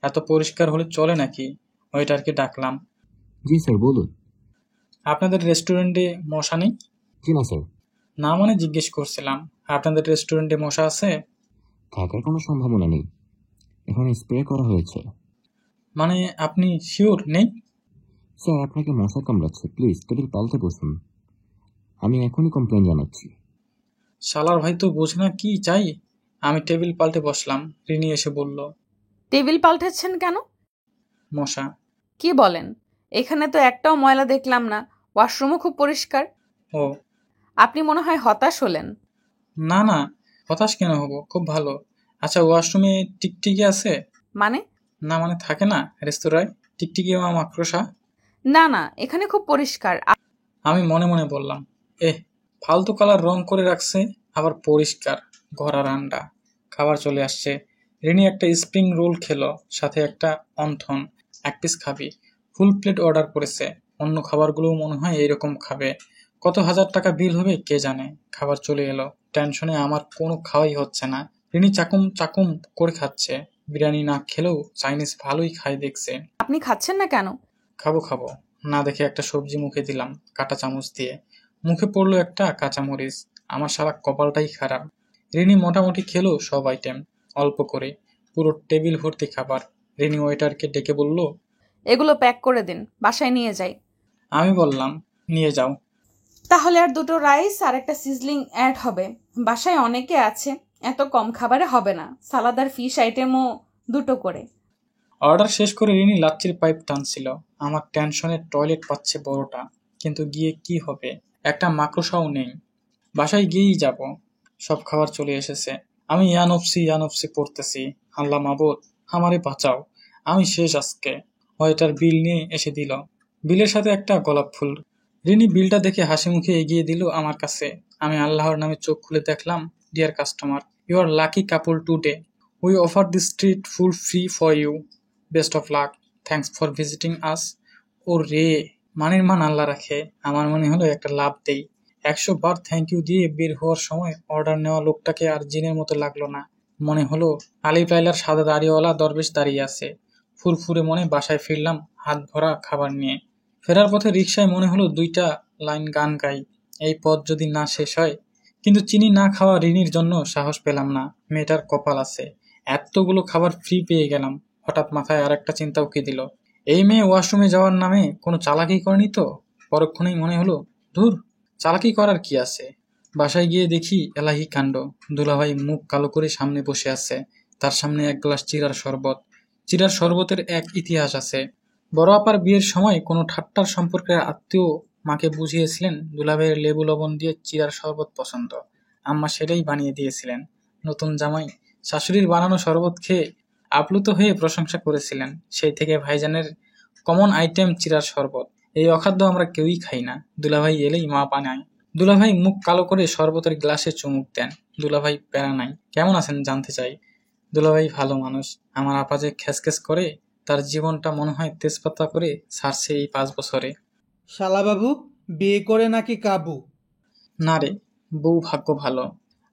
এত পরিষ্কার হলে চলে নাকি? ওয়েটারকে ডাকলাম, জি স্যার, বলুন। আপনাদের রেস্টুরেন্টে মশা নেই? জি না স্যার। না মানে জিজ্ঞেস করছিলাম, আপনাদের রেস্টুরেন্টে মশা আছে? থাকার কোনো সম্ভাবনা নেই, এখানে স্প্রে করা হয়েছে। মানে আপনি শিওর নেই? স্যার, আপনাকে মশা কামড়াচ্ছে, প্লিজ টেবিল পাল্টে বসুন। আমি এখনই কমপ্লেন জানাচ্ছি। শালার ভাই তো বোঝে না কি চাই। আমি টেবিল পাল্টে বসলাম। রিনি এসে বলল, টেবিল পাল্টাচ্ছেন কেন? মশা। কি বলেন? এখানে তো একটাও ময়লা দেখলাম না, ওয়াশরুমও খুব পরিষ্কার। ও, আপনি মনে হয় হতাশ হলেন। না না, হতাশ কেন হব, খুব ভালো। আচ্ছা, ওয়াশরুমে টিকটিকি আছে? মানে? না মানে থাকে না রেস্তোরাঁয় টিকটিকি বা মাকড়সা? না না, এখানে খুব পরিষ্কার। আমি মনে মনে বললাম, ফালতু কালার রং করে রাখছে, আবার পরিষ্কার। ঘোড়ার আন্ডা। খাবার চলে আসছে। রিনি একটা স্প্রিং রোল খেলো, সাথে একটা অন্থন। 1 পিস খাবি? ফুল প্লেট অর্ডার করেছে। অন্য খাবারগুলোও মনে হয় এইরকম খাবে। কত হাজার টাকা বিল হবে কে জানে। খাবার চলে এলো। টেনশনে আমার কোনো খাওয়াই হচ্ছে না। রিনি চাকুম চাকুম করে খাচ্ছে। বিরিয়ানি না খেলেও চাইনিজ ভালোই খাই দেখছে। আপনি খাচ্ছেন না কেন? খাবো, না দেখে একটা সবজি মুখে দিলাম কাঁটা চামচ দিয়ে। মুখে পড়লো একটা কাঁচামরিচ। আমার সারা কপালটাই খারাপ। রিনি মোটামুটি খেলো সব আইটেম, অল্প করে। পুরো টেবিল ভর্তি খাবার। রিনি ওয়েটারকে ডেকে বলল, এগুলো প্যাক করে দিন, বাসায় নিয়ে যাই। আমি বললাম, নিয়ে যাও। তাহলে আর 2টো রাইস আর একটা সিজলিং অ্যাড হবে। বাসায় অনেকে আছে, এত কম খাবারে হবে না। সালাদ আর ফিশ আইটেমও 2টো করে। অর্ডার শেষ করে রিনি লাচ্ছির পাইপ টানছিল। আমার টেনশনে টয়লেট পাচ্ছে বড়টা, কিন্তু গিয়ে কি হবে, একটা মাকড়সাও নেই। বাসায় গিয়েই যাব। সব খাবার চলে এসেছে। আমি ইয়ানফসি পড়তেছি, আল্লাহ মাবুদ আমারে বাঁচাও, আমি শেষ আজকে। ওয়েটার বিল নিয়ে এসে দিল। বিলের সাথে একটা গোলাপ ফুল। রিনি বিলটা দেখে হাসি মুখে এগিয়ে দিল আমার কাছে। আমি আল্লাহর নামে চোখ খুলে দেখলাম, dear customer, you are lucky couple today. We offer this street food free for you. Best of luck, thanks for visiting us. ও রে, মানের মান আল্লাহ রাখে। আমার মনে হলো একটা লাভ দেই। 100 বার থ্যাংক ইউ দিয়ে বের হওয়ার সময় অর্ডার নেওয়া লোকটাকে আর জিনের মতো লাগলো না। মনে হলো আলিফ লাইলার সাদা দাড়িওয়ালা দরবেশ দাঁড়িয়ে আছে। ফুরফুরে মনে বাসায় ফিরলাম হাত ভরা খাবার নিয়ে। ফেরার পথে রিকশায় মনে হলো 2টা লাইন গান গাই, এই পথ যদি না শেষ হয়। কিন্তু চিনি না খাওয়া রিনির জন্য সাহস পেলাম না। মেয়েটার কপাল আছে, এতগুলো খাবার ফ্রি পেয়ে গেলাম। হঠাৎ মাথায় আর একটা চিন্তা উকি দিল, এই মেয়ে ওয়াশরুমে যাওয়ার নামে কোনো চালাকি করেনি তো? পরক্ষণেই মনে হলো, ধুর, চালাকি করার কি আছে। বাসায় গিয়ে দেখি এলাহি কাণ্ড। দুলাভাই মুখ কালো করে সামনে বসে আছে। তার সামনে এক গ্লাস চিরার শরবত। চিরার শরবতের এক ইতিহাস আছে। বড় আপার বিয়ের সময় কোনো ঠাট্টার সম্পর্কের আত্মীয় মাকে বুঝিয়েছিলেন দুলাভাইয়ের লেবু লবণ দিয়ে চিরার শরবত পছন্দ। আম্মা সেটাই বানিয়ে দিয়েছিলেন। নতুন জামাই শাশুড়ির বানানো শরবত খেয়ে আপ্লুত হয়ে প্রশংসা করেছিলেন। সেই থেকে ভাইজানের কমন আইটেম চিরার শরবত। এই অখাদ্য আমরা কেউই খাই না। দুলাভাই এলেই মা বানায়। দুলাভাই মুখ কালো করে শরবতের গ্লাসে চুমুক দেন। দুলাভাই প্যারা নাই, কেমন আছেন জানতে চাই। দুলাভাই ভালো মানুষ। আমার আপা যে খ্যাসখ্যাস করে, তার জীবনটা মনে হয় তেজপাতা করে ছাড়ছে এই 5 বছরে। শালাবাবু বিয়ে করে নাকি কাবু? না রে, বউ ভাগ্য ভালো।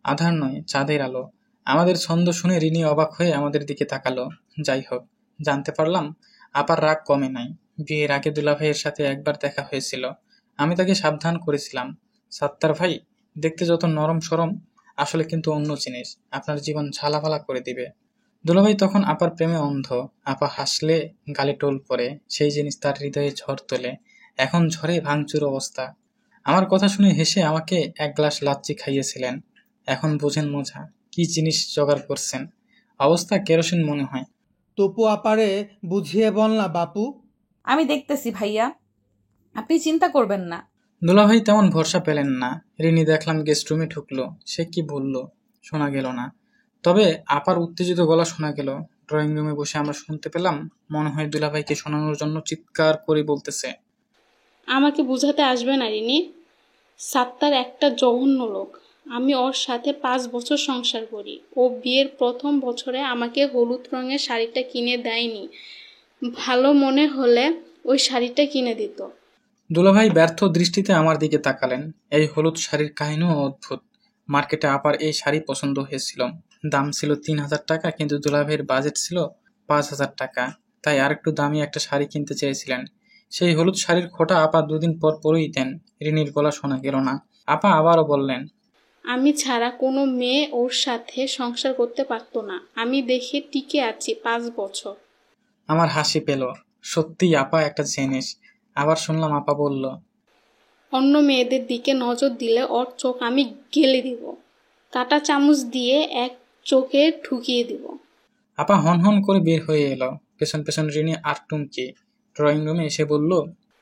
আধার নয়, চাঁদের আলো। আমাদের ছন্দ শুনে রিনি অবাক হয়ে আমাদের দিকে তাকালো। যাই হোক, জানতে পারলাম আপার রাগ কমে নাই। বিয়ের আগে দুলাভাইয়ের সাথে একবার দেখা হয়েছিল। আমি তাকে সাবধান করেছিলাম, সাত্তার ভাই দেখতে যত নরম সরম, আসলে কিন্তু অন্য জিনিস, আপনার জীবন ঝালাফালা করে দিবে। দুলাভাই তখন আপার প্রেমে অন্ধ। আপা হাসলে গালে টোল পড়ে, সেই জিনিস তার হৃদয়ে ঝড় তোলে। এখন ঝড়ে ভাঙচুর অবস্থা। আমার কথা শুনে হেসে আমাকে 1 গ্লাস লাচ্ছি খাইয়েছিলেন। এখন বোঝেন মজা, কি জিনিস জোগাড় করছেন। অবস্থা কেরোসিন মনে হয়। তপু আপারে বুঝিয়ে বল না বাপু। আমি দেখতেছি ভাইয়া, আপনি চিন্তা করবেন না। দুলাভাই তেমন ভরসা পেলেন না। রিনি দেখলাম গেস্ট রুমে ঢুকলো। সে কি বলল শোনা গেল না, তবে আপার উত্তেজিত গলা শোনা গেল। ড্রয়িং রুমে বসে আমরা শুনতে পেলাম, মনে হয় দুলাভাইকে শোনানোর জন্য চিৎকার করে বলতেছে, আমাকে বুঝাতে আসবে না রিনি, সাত্তার একটা জঘন্য লোক। আমি ওর সাথে 5 বছর সংসার করি। ও বিয়ের প্রথম বছরে আমাকে হলুদ রঙের শাড়িটা কিনে দেয়নি। ভালো মনে হলে ওই শাড়িটা কিনে দিত। দুলাভাই ব্যর্থ দৃষ্টিতে আমার দিকে তাকালেন। এই হলুদ শাড়ির কাহিনীও অদ্ভুত। মার্কেটে আপার এই শাড়ি পছন্দ হয়েছিল। দাম ছিল 3000 টাকা, কিন্তু দুলাভাইয়ের বাজেট ছিল 5000 টাকা। তাই আরেকটু দামি একটা শাড়ি কিনতে চেয়েছিলেন। সেই হলুদ শাড়ির খোঁটা আপা 2 দিন পর পরই দেন। রিনির গলা শোনা গেল না। আপা আবারও বললেন, আমি ছাড়া কোনো মেয়ে ওর সাথে সংসার করতে পারতো না। আমি দেখে টিকে আছি 5 বছর। আমার হাসি পেল। সত্যিই আপা একটা জিনিস। আবার শুনলাম আপা বলল, অন্য মেয়েদের দিকে নজর দিলে ওর চোখ আমি গেলে দিব, কাঁটা চামচ দিয়ে এক চোখে ঢুকিয়ে দিব। আপা হন হন করে বের হয়ে এলো। পেছন পেছন রিনি আর টুমকি। ড্রয়িং রুমে এসে বলল,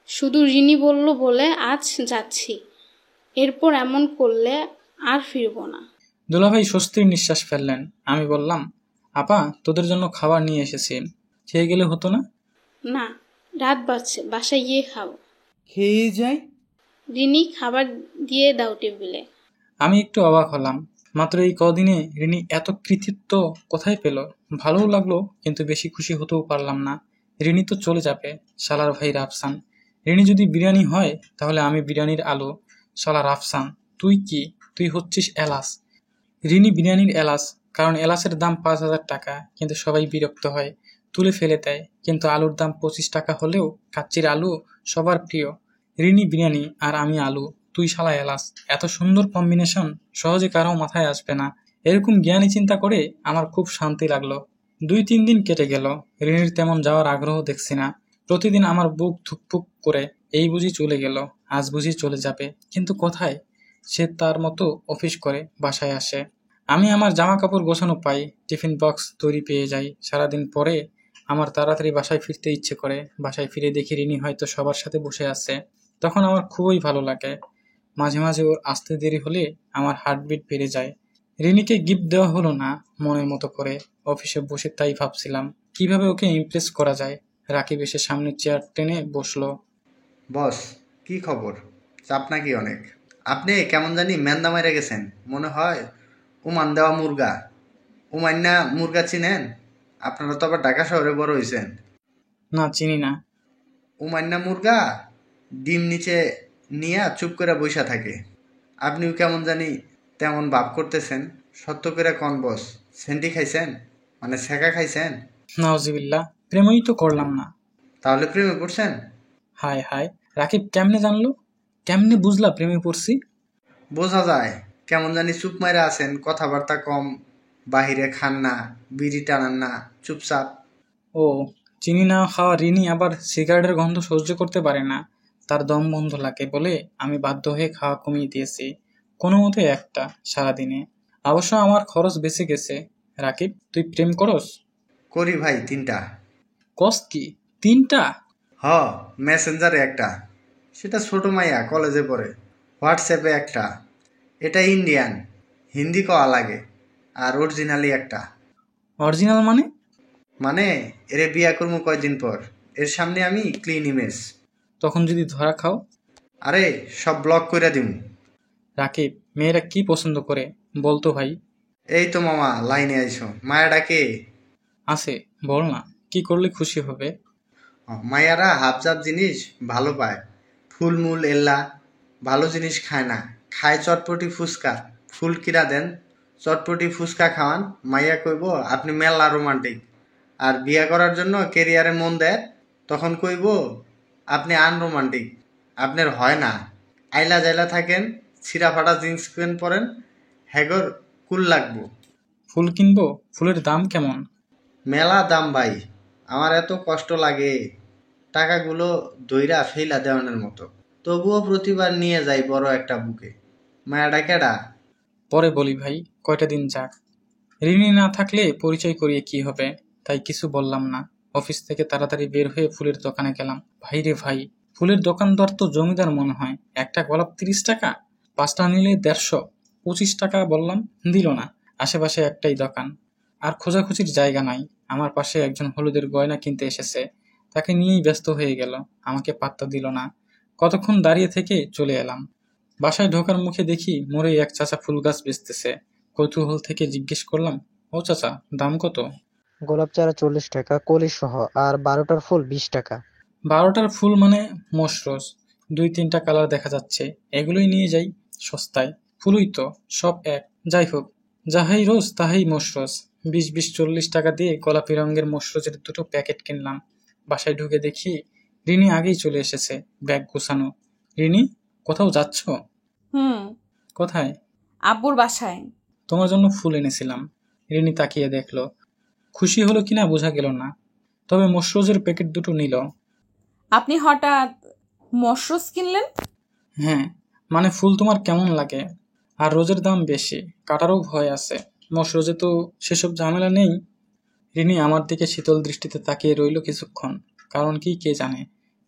শুধু রিনি বলল বলে আজ যাচ্ছি, এরপর এমন করলে আর ফিরব না। দুলাভাই স্বস্তির নিঃশ্বাস ফেললেন। আমি বললাম, আপা তোদের জন্য খাবার নিয়ে এসেছি, খেয়ে গেলে হতো না? না, রাত বাজছে, বাসায় গিয়ে খাও। খেয়ে যাই। রিনি খাবার দিয়ে দাও টেবিলে। আমি একটু অবাক হলাম। মাত্র এই কদিনে রিনি এত কৃতিত্ব কোথায় পেল? ভালোও লাগলো, কিন্তু বেশি খুশি হতেও পারলাম না। রিনি তো চলে যাবে, শালার ভাই রাফসান। রিনি যদি বিরিয়ানি হয় তাহলে আমি বিরিয়ানির আলু। শালা রাফসান, তুই কি? তুই হচ্ছিস এলাচ। রিনি বিরিয়ানির এলাচ, কারণ এলাচের দাম 5000 টাকা। কিন্তু সবাই বিরক্ত হয়, তুলে ফেলে দেয়, কিন্তু আলুর দাম 25 টাকা হলেও কাচ্চির আলু সবার প্রিয়। রিনি বিরিয়ানি আর আমি আলু, তুই শালা এলাচ। এত সুন্দর কম্বিনেশন সহজে কারো মাথায় আসবে না। এরকম জ্ঞানী চিন্তা করে আমার খুব শান্তি লাগলো। 2-3 দিন কেটে গেল, রিনির তেমন যাওয়ার আগ্রহ দেখছি না। প্রতিদিন আমার বুক ধুকপুক করে, এই বুঝি চলে গেল, আজ বুঝি চলে যাবে, কিন্তু কোথায়? সে তার মতো অফিস করে বাসায় আসে। আমি আমার জামা কাপড় গোছানো পাই, টিফিন বক্স তৈরি পেয়ে যাই। সারাদিন পরে আমার তাড়াতাড়ি বাসায় ফিরতে ইচ্ছে করে। বাসায় ফিরে দেখি রিনি হয়তো সবার সাথে বসে আছে। তখন আমার খুবই ভালো লাগে। মাঝে মাঝে ওর আসতে দেরি হলে আমার হার্টবিট বেড়ে যায়। রিনিকে গিফট দেওয়া হলো না মনের মতো করে। অফিসে বসে তাই ভাবছিলাম কিভাবে ওকে ইমপ্রেস করা যায়। রাকিব এসে সামনের চেয়ার টেনে বসলো। বস, কি খবর? চাপ নাকি অনেক? আপনি কেমন জানি ম্যান্দা মাইরা গেছেন, মনে হয় উমান দেওয়া মুরগা। উমান্না মুরগা চিনেন? আপনারা তো আবার ঢাকা শহরে বড় হয়েছেন। না, চিনি না। উমান্না মুরগা ডিম নিচে নিয়ে চুপ করে বইসা থাকে। আপনিও কেমন জানি তেমন ভাব করতেছেন। সত্য করে কন বস, সেন্টি খাইছেন? মানে ছেঁকা খাইছেন? নাউজিবিল্লাহ, প্রেমই তো করলাম না। তাহলে প্রেমে পড়ছেন? হায় হায়, রাকিব কেমনে জানলো? কেমনে বুঝলা প্রেমে পড়ছি? বোঝা যায়, কেমন জানি চুপ মাইরা আছেন, কথাবার্তা কম, বাহিরে খান না, বিড়ি টানান না, চুপচাপ। ও, চিনি না খাওয়া রিনি আবার সিগারেটের গন্ধ সহ্য করতে পারে না। তার দম বন্ধ লাগে বলে আমি বাধ্য হয়ে খাওয়া কমিয়ে দিয়েছি, কোনো মতে একটা সারাদিনে। অবশ্য আমার খরচ বেঁচে গেছে। রাকিব, তুই প্রেম করস? করি ভাই, 3টা। কস কি 3টা? হ, মেসেঞ্জারে একটা, সেটা ছোট মাইয়া, কলেজে পড়ে। হোয়াটসঅ্যাপে একটা, এটা ইন্ডিয়ান, হিন্দি কওয়া লাগে। আর অরিজিনালি একটা। অরিজিনাল মানে? মানে এরে বিয়া করবো কয়দিন পর, এর সামনে আমি ক্লিন ইমেজ। তখন যদি ধরা খাও? আরে সব ব্লক করে দিম। রাকিব, মেয়েরা কি পছন্দ করে বলতো ভাই? এই তো মামা, লাইনে আইছো। মায়াডা কে? আছে, বল না, কি করলে খুশি হবে? মায়ারা হাফজাব জিনিস ভালো পায়, ফুলমূল এল্লা। ভালো জিনিস খায় না, খায় চটপটি ফুচকা। ফুল কিরা দেন, চটপটি ফুচকা খাওয়ান, মাইয়া কইব আপনি মেলা রোমান্টিক। আর বিয়া করার জন্য কেরিয়ারে মন দেয়, তখন কইব আপনি আনরোমান্টিক, আপনার হয় না। আইলা জাইলা থাকেন, ছিঁড়া ফাটা জিন্স প্যান্ট পরেন, হ্যাগর কুল লাগবো। ফুল কিনবো? ফুলের দাম কেমন? মেলা দাম ভাই, আমার এত কষ্ট লাগে টাকাগুলো দইরা ফেলা দেওয়ানোর মতো, তবুও প্রতিবার নিয়ে যাই বড় একটা বুকে। মায়াডা কেডা? পরে বলি ভাই, কয়টা দিন যাক। রিনি না থাকলে পরিচয় করিয়ে কি হবে, তাই কিছু বললাম না। অফিস থেকে তাড়াতাড়ি বের হয়ে ফুলের দোকানে গেলাম। ভাই রে ভাই, ফুলের দোকানদার তো জমিদার মনে হয়। একটা গোলাপ 30 টাকা, 5টা নিলে 150। 25 টাকা বললাম, দিল না। আশেপাশে একটাই দোকান, আর খোঁজাখুঁজির জায়গা নাই। আমার পাশে একজন হলুদের গয়না কিনতে এসেছে, তাকে নিয়েই ব্যস্ত হয়ে গেল, আমাকে পাত্তা দিল না। কতক্ষণ দাঁড়িয়ে থেকে চলে এলাম। বাসায় ঢোকার মুখে দেখি মোড়ে এক চাচা ফুল গাছ বেচতেছে। কৌতূহল থেকে জিজ্ঞেস করলাম, ও চাচা, দাম কত? গোলাপ চারা 40 টাকা কলি সহ, আর 12টার ফুল 20 টাকা। 12টার ফুল মানে মশরোজ? 2-3টা কালার দেখা যাচ্ছে, এগুলোই নিয়ে যাই, সস্তায়। ফুলই তো, সব এক। যাই হোক, যাহাই রোজ তাহাই মশরোজ। 20-40 টাকা দিয়ে গোলাপি রঙের মশরোজের 2টো প্যাকেট কিনলাম। বাসায় ঢুকে দেখি রিনি আগেই চলে এসেছে, ব্যাগ গোছানো। রিনি, কোথাও যাচ্ছ? কোথায়? আব্বুর বাসায়। তোমার জন্য ফুল এনেছিলাম। রিনি তাকিয়ে দেখলো, খুশি হলো কিনা বোঝা গেল না, তবে মশরোজের প্যাকেট 2টো নিল। আপনি হঠাৎ মশরুজ কিনলেন? হ্যাঁ, মানে ফুল তোমার কেমন লাগে? আর রোজের দাম বেশি, কাটারও ভয় আছে। মশরোজে তো সেসব ঝামেলা নেই। রিনি আমার দিকে শীতল দৃষ্টিতে তাকিয়ে রইল কিছুক্ষণ। কারণ কি কে জানে।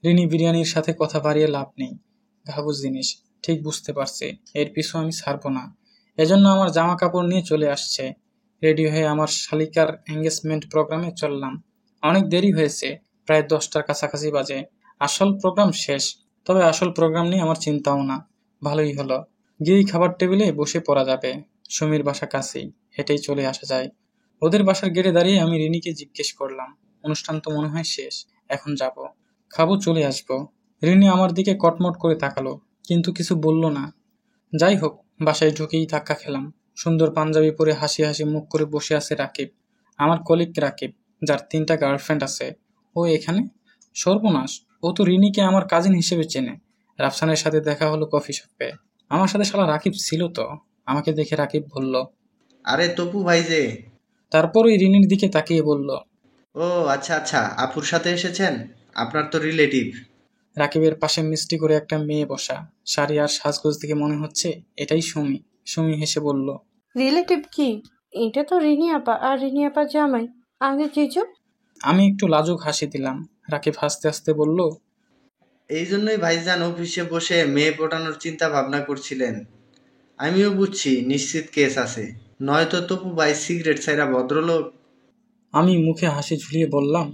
রিনি বিরিয়ানির সাথে কথা বাড়িয়ে লাভ নেই, ঘাবুস জিনিস, ঠিক বুঝতে পারছি। এর পিছু আমি ছাড়বো না। এজন্য আমার জামা কাপড় নিয়ে চলে আসছে। রেডি হয়ে আমার শালিকার এঙ্গেজমেন্ট প্রোগ্রামে চললাম। অনেক দেরি হয়েছে, প্রায় 10টার কাছাকাছি বাজে। আসল প্রোগ্রাম শেষ, তবে আসল প্রোগ্রাম নিয়ে আমার চিন্তাও না। ভালোই হলো, গিয়েই খাবার টেবিলে বসে পড়া যাবে। সুমির বাসা কাছেই, হেঁটেই চলে আসা যায়। ওদের বাসার গেটে দাঁড়িয়ে আমি রিনিকে জিজ্ঞেস করলাম, অনুষ্ঠান তো মনে হয় শেষ, এখন যাব, খাবো, চলে আসবো। রিনি আমার দিকে কটমট করে তাকালো, কিন্তু কিছু বলল না। যাই হোক, বাসায় ঢুকেই ধাক্কা খেলাম। সুন্দর পাঞ্জাবি পরে হাসি হাসি মুখ করে বসে আছে রাকিব, আমার কলিগ রাকিব। যার 3টা গার্লফ্রেন্ড আছে, ও এখানে? সর্বনাশ, ও তো রিনিকে আমার কাজিন হিসেবে চেনে। রাফসানের সাথে দেখা হলো কফি শপে। আমার সাথে শালা রাকিব ছিল তো। আমাকে দেখে রাকিব বলল, আরে তপু ভাই যে। তারপর ওই রিনির দিকে তাকিয়ে বলল, ও আচ্ছা আচ্ছা, আপুর সাথে এসেছেন? আপনার তো রিলেটিভ। রাকিবের পাশে মিষ্টি করে একটা মেয়ে বসা, শাড়ি আর সাজগোজ থেকে মনে হচ্ছে এটাই সুমি। সুমি হেসে বলল, রিলেটিভ কি? এটা তো রিনি আপা, আর রিনি আপা জামাই। আগে জিজু। আমি একটু লাজুক হাসি দিলাম। রাকিব হাসতে হাসতে বলল, এই জন্যই ভাইজান অফিসে বসে মেয়ে পটানোর চিন্তা ভাবনা করছিলেন। আমিও বুঝছি নিশ্চিত কেস আছে, নয়তো তপু ভাই সিগারেট ছাইরা ভদ্রলোক। আমি মুখে হাসি ঝুলিয়ে বললাম,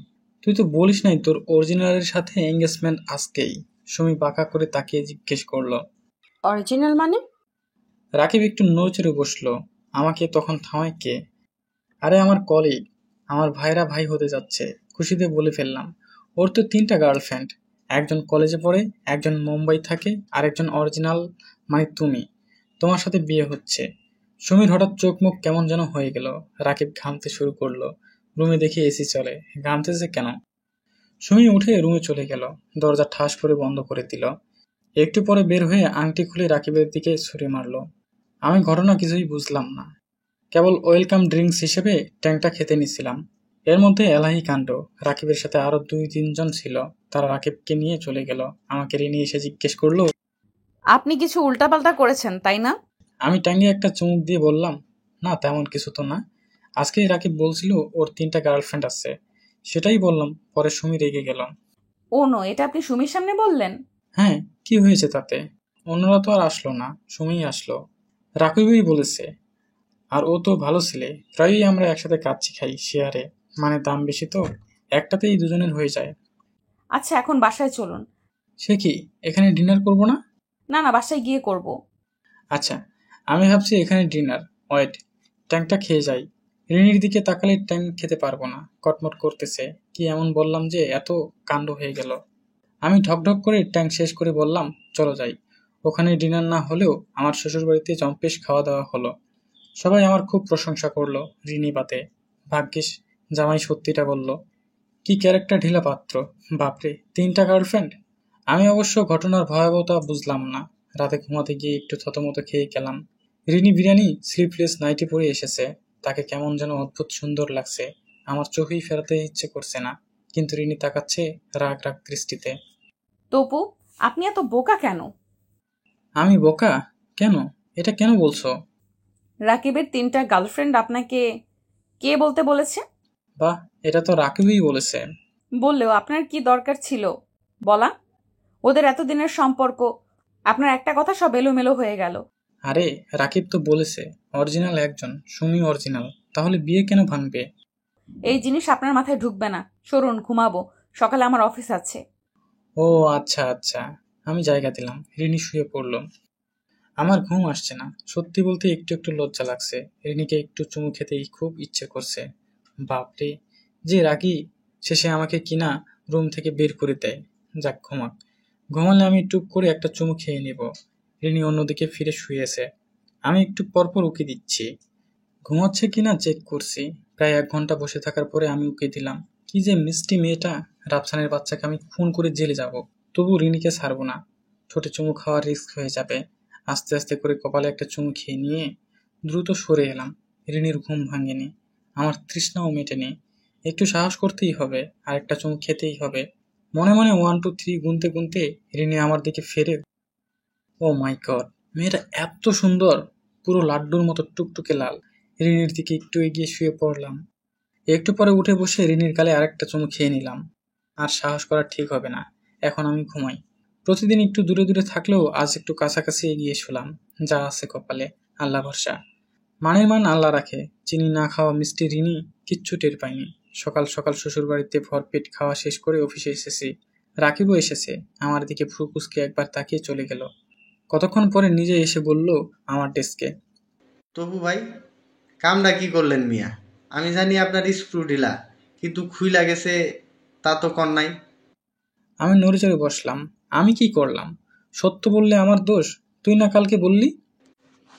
তুই তো বলিস নাই তোর অরিজিনালের সাথে এঙ্গেজমেন্ট আজকেই। সুমি বাঁকা করে তাকিয়ে জিজ্ঞেস করলো, অরিজিনাল মানে? রাকিব একটু নড়চড়ে বসলো। আমাকে তখন থামায় কে? আরে আমার কলিগ, আমার ভাইরা ভাই হতে যাচ্ছে। খুশিতে বলে ফেললাম, ওর তো 3টা গার্লফ্রেন্ড। একজন কলেজে পড়ে, একজন মুম্বাই থাকে, আর একজন অরিজিনাল মানে তুমি। তোমার সাথে বিয়ে হচ্ছে। সুমির হঠাৎ চোখ মুখ কেমন যেন হয়ে গেল। রাকিব ঘামতে শুরু করলো। রুমে দেখে এসি চলে, ঘামতেছে কেন? সুমি উঠে রুমে চলে গেল, দরজা ঠাস করে বন্ধ করে দিল। একটু পরে বের হয়ে আংটি খুলে রাকিবের দিকে ছুঁড়ে মারলো। আমি ঘটনা কিছুই বুঝলাম না, কেবল ওয়েলকাম ড্রিঙ্কস হিসেবে ট্যাংটা খেতে নিছিলাম। এর মধ্যে এলাহি কাণ্ড, রাকিবের সাথে আরো 2-3 জন ছিল। তারা রাকিবকে নিয়ে চলে গেল। আমাকে রিনি এসে জিজ্ঞেস করলো, আপনি কিছু উল্টাপাল্টা করেছেন তাই না? আমি ট্যাঙ্গে একটা চুমুক দিয়ে বললাম, না তেমন কিছু তো না। আজকেই রাকিব বলছিল ওর 3টা গার্লফ্রেন্ড আছে, সেটাই বললাম। পরে সুমি রেগে গেল। ও নো, এটা আপনি সুমির সামনে বললেন? হ্যাঁ, কি হয়েছে তাতে? অন্যরা তো আর আসলো না, সুমিই আসলো। রাকিবই বলেছে। আর ও তো ভালো ছেলে, প্রায়ই আমরা একসাথে কাচ্চি খাই শেয়ারে, মানে দাম বেশি তো, একটাতেই দুজনের হয়ে যায়। আচ্ছা এখন বাসায় চলুন। সে কি, এখানে ডিনার করব না? না না, বাসায় গিয়ে করব। আচ্ছা, আমি ভাবছি এখানে ডিনার। ওয়েট, ট্যাংটা খেয়ে যাই। রিনির দিকে তাকালে ট্যাং খেতে পারবো না, কটমট করতেছে। কি এমন বললাম যে এত কাণ্ড হয়ে গেল? আমি ঢকঢক করে ট্যাং শেষ করে বললাম, চলো যাই। ওখানে ডিনার না হলেও আমার শ্বশুরবাড়িতে জম্পেশ খাওয়া দাওয়া হলো। সবাই আমার খুব প্রশংসা করলো, রিনি বাদে। ভাগ্যিস জামাই সত্যিটা বলল। কি ক্যারেক্টার ঢিলা পাত্র, বাপরে, 3টা গার্লফ্রেন্ড। আমি অবশ্য ঘটনার ভয়াবহতা বুঝলাম না। রাতে ঘুমাতে গিয়ে একটু থতমতো খেয়ে গেলাম। রিনি বিরিয়ানি স্লিভলেস নাইটি পরে এসেছে। তাকে কেমন যেন অদ্ভুত সুন্দর লাগছে। আমার চোখেই ফেরাতে ইচ্ছে করছে না, কিন্তু রিনি তাকাচ্ছে রাগ রাগ দৃষ্টিতে। তপু, আপনি এত বোকা কেন? আমি বোকা কেন? এটা কেন বলছো? রাকিবের 3টা গার্লফ্রেন্ড আপনাকে কে বলতে বলেছে? বাহ, এটা তো রাকিবই বলেছে। বললেও আপনার কি দরকার ছিল বলা? ওদের এতদিনের সম্পর্ক, আপনার একটা কথা সব এলোমেলো হয়ে গেল। আরে রাকিব তো বলেছে অরিজিনাল একজন, সুমি অরিজিনাল, তাহলে বিয়ে কেন ভাঙবে? এই জিনিস আপনার মাথায় ঢুকবে না। সরুন, ঘুমাবো, সকালে আমার অফিস আছে। ও আচ্ছা আচ্ছা, আমি জায়গা দিলাম। রিনি শুয়ে পড়ল। আমার ঘুম আসছে না। সত্যি বলতে একটু একটু লজ্জা লাগছে। রিনিকে একটু চুমু খেতেই খুব ইচ্ছে করছে। বাপরে, যে রাগী, শেষে আমাকে কিনা রুম থেকে বের করে দেয়। যাক, ঘুমাক। ঘুমালে আমি টুক করে একটা চুমু খেয়ে নেব। রিনি অন্যদিকে ফিরে শুয়েছে। আমি একটু পরপর উকি দিচ্ছি, ঘুমাচ্ছে কিনা চেক করছি। প্রায় 1 ঘন্টা বসে থাকার পরে আমি উকি দিলাম। কি যে মিষ্টি মেয়েটা! রাফসানের বাচ্চাকে আমি খুন করে জেলে যাব, তবু রিনিকে ছাড়বো না। ঠোঁটে চুমু খাওয়ার রিস্ক হয়ে যাবে। আস্তে আস্তে করে কপালে একটা চুমু খেয়ে নিয়ে দ্রুত সরে এলাম। রিনির ঘুম ভাঙেনি, আমার তৃষ্ণাও মেটেনি। একটু সাহস করতেই হবে, আর একটা চুমু খেতেই হবে। মনে মনে 1 2 3 গুনতে গুনতে রিনি আমার দিকে ফেরে। ও মাই গড, মেয়েটা এত সুন্দর, পুরো লাড্ডুর মতো টুকটুকে লাল। রিনির দিকে একটু এগিয়ে শুয়ে পড়লাম। একটু পরে উঠে বসে রিনির গালে আরেকটা চুমু খেয়ে নিলাম। আর সাহস করা ঠিক হবে না, এখন আমি ঘুমাই। প্রতিদিন একটু দূরে দূরে থাকলেও আজ একটু কাছাকাছি এগিয়ে শুলাম। যা আছে কপালে, আল্লাহ ভরসা। মানের মান আল্লাহ রাখে। চিনি না খাওয়া মিষ্টি রিনি কিচ্ছু টের পাইনি। সকাল সকাল শ্বশুর বাড়িতে ভরপেট খাওয়া শেষ করে অফিসে এসেছি। রাকিবও এসেছে। আমার দিকে ভ্রু কুঁচকে একবার তাকিয়ে চলে গেল। কতক্ষণ পরে নিজে এসে বলল আমার ডেস্কে, তবু ভাই, কামটা কি করলেন মিয়া? আমি জানি আপনার স্ক্রু ঢিলা, কিন্তু খুইলা গেছে তা তো কর নাই। আমি নড়ে চড়ে বসলাম। আমি কি করলাম? সত্য বললে আমার দোষ? তুই না কালকে বললি?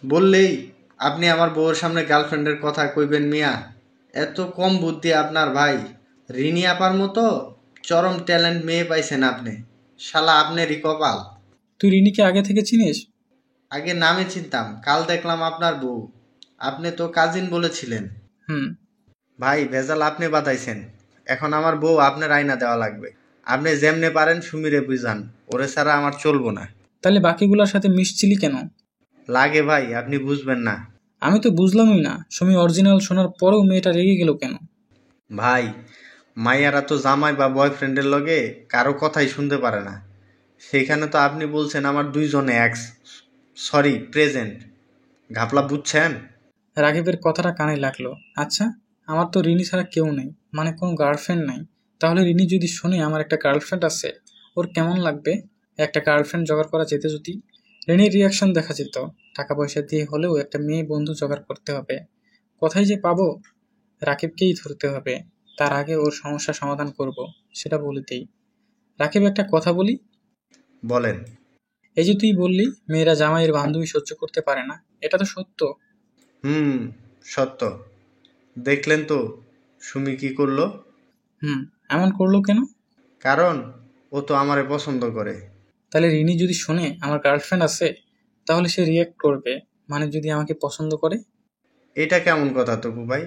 বললেই আপনি আমার বউয়ের সামনে গার্লফ্রেন্ডের কথা কইবেন মিয়া? এত কম বুদ্ধি আপনার ভাই? রিনি আপার মতো চরম ট্যালেন্ট মেয়ে পাইছেন আপনি। শালা আপনারই কপাল। তুই রিনিকে আগে থেকে চিনিস? আগে নামে চিনতাম, কাল দেখলাম আপনার বউ। আপনি তো কাজিন বলেছিলেন। হুম। ভাই ভেজাল আপনি বাতাইছেন। এখন আমার বউ আপনার আয়না দেওয়া লাগবে। আপনি যেমনে পারেন সুমিরে বুঝান, ওরে ছাড়া আমার চলবো না। তাহলে বাকিগুলোর সাথে মিশছিলি কেন? লাগে ভাই, আপনি বুঝবেন না। আমি তো বুঝলামই না, সুমি অরিজিনাল শোনার পরেও মেয়েটা রেগে গেল কেন? ভাই মাইয়ারা তো জামাই বা বয়ফ্রেন্ডের লগে কারো কথাই শুনতে পারে না। সেখানে তো আপনি বলছেন আমার দুইজনে এক্স, সরি প্রেজেন্ট। ঘাপলা বুঝছেন? রাকিবের কথাটা কানে লাগলো। আচ্ছা, আমার তো রিনি ছাড়া কেউ নেই, মানে কোনো গার্লফ্রেন্ড নাই। তাহলে রিনি যদি শোনে আমার একটা গার্লফ্রেন্ড আছে, ওর কেমন লাগবে? একটা গার্লফ্রেন্ড জোগাড় করা যেতে যদি রিনির রিয়াকশন দেখা যেত। টাকা পয়সা দিয়ে হলেও একটা মেয়ে বন্ধু জোগাড় করতে হবে। কোথায় যে পাবো? রাকিবকেই ধরতে হবে। তার আগে ওর সমস্যা সমাধান করব, সেটা বলে দেই। রাকিব, একটা কথা বলি? বলেন। এই যে তুই বললি মেয়েরা জামাইয়ের বান্ধবী সহ্য করতে পারে না, এটা তো সত্য? সত্য। দেখলেন তো সুমি কি করলো? এমন করলো কেন? কারণ ও তো আমারে পছন্দ করে। তাহলে রিনি যদি শোনে আমার গার্লফ্রেন্ড আছে, তাহলে সে রিয়েক্ট করবে, মানে যদি আমাকে পছন্দ করে। এটা কেমন কথা তপু ভাই?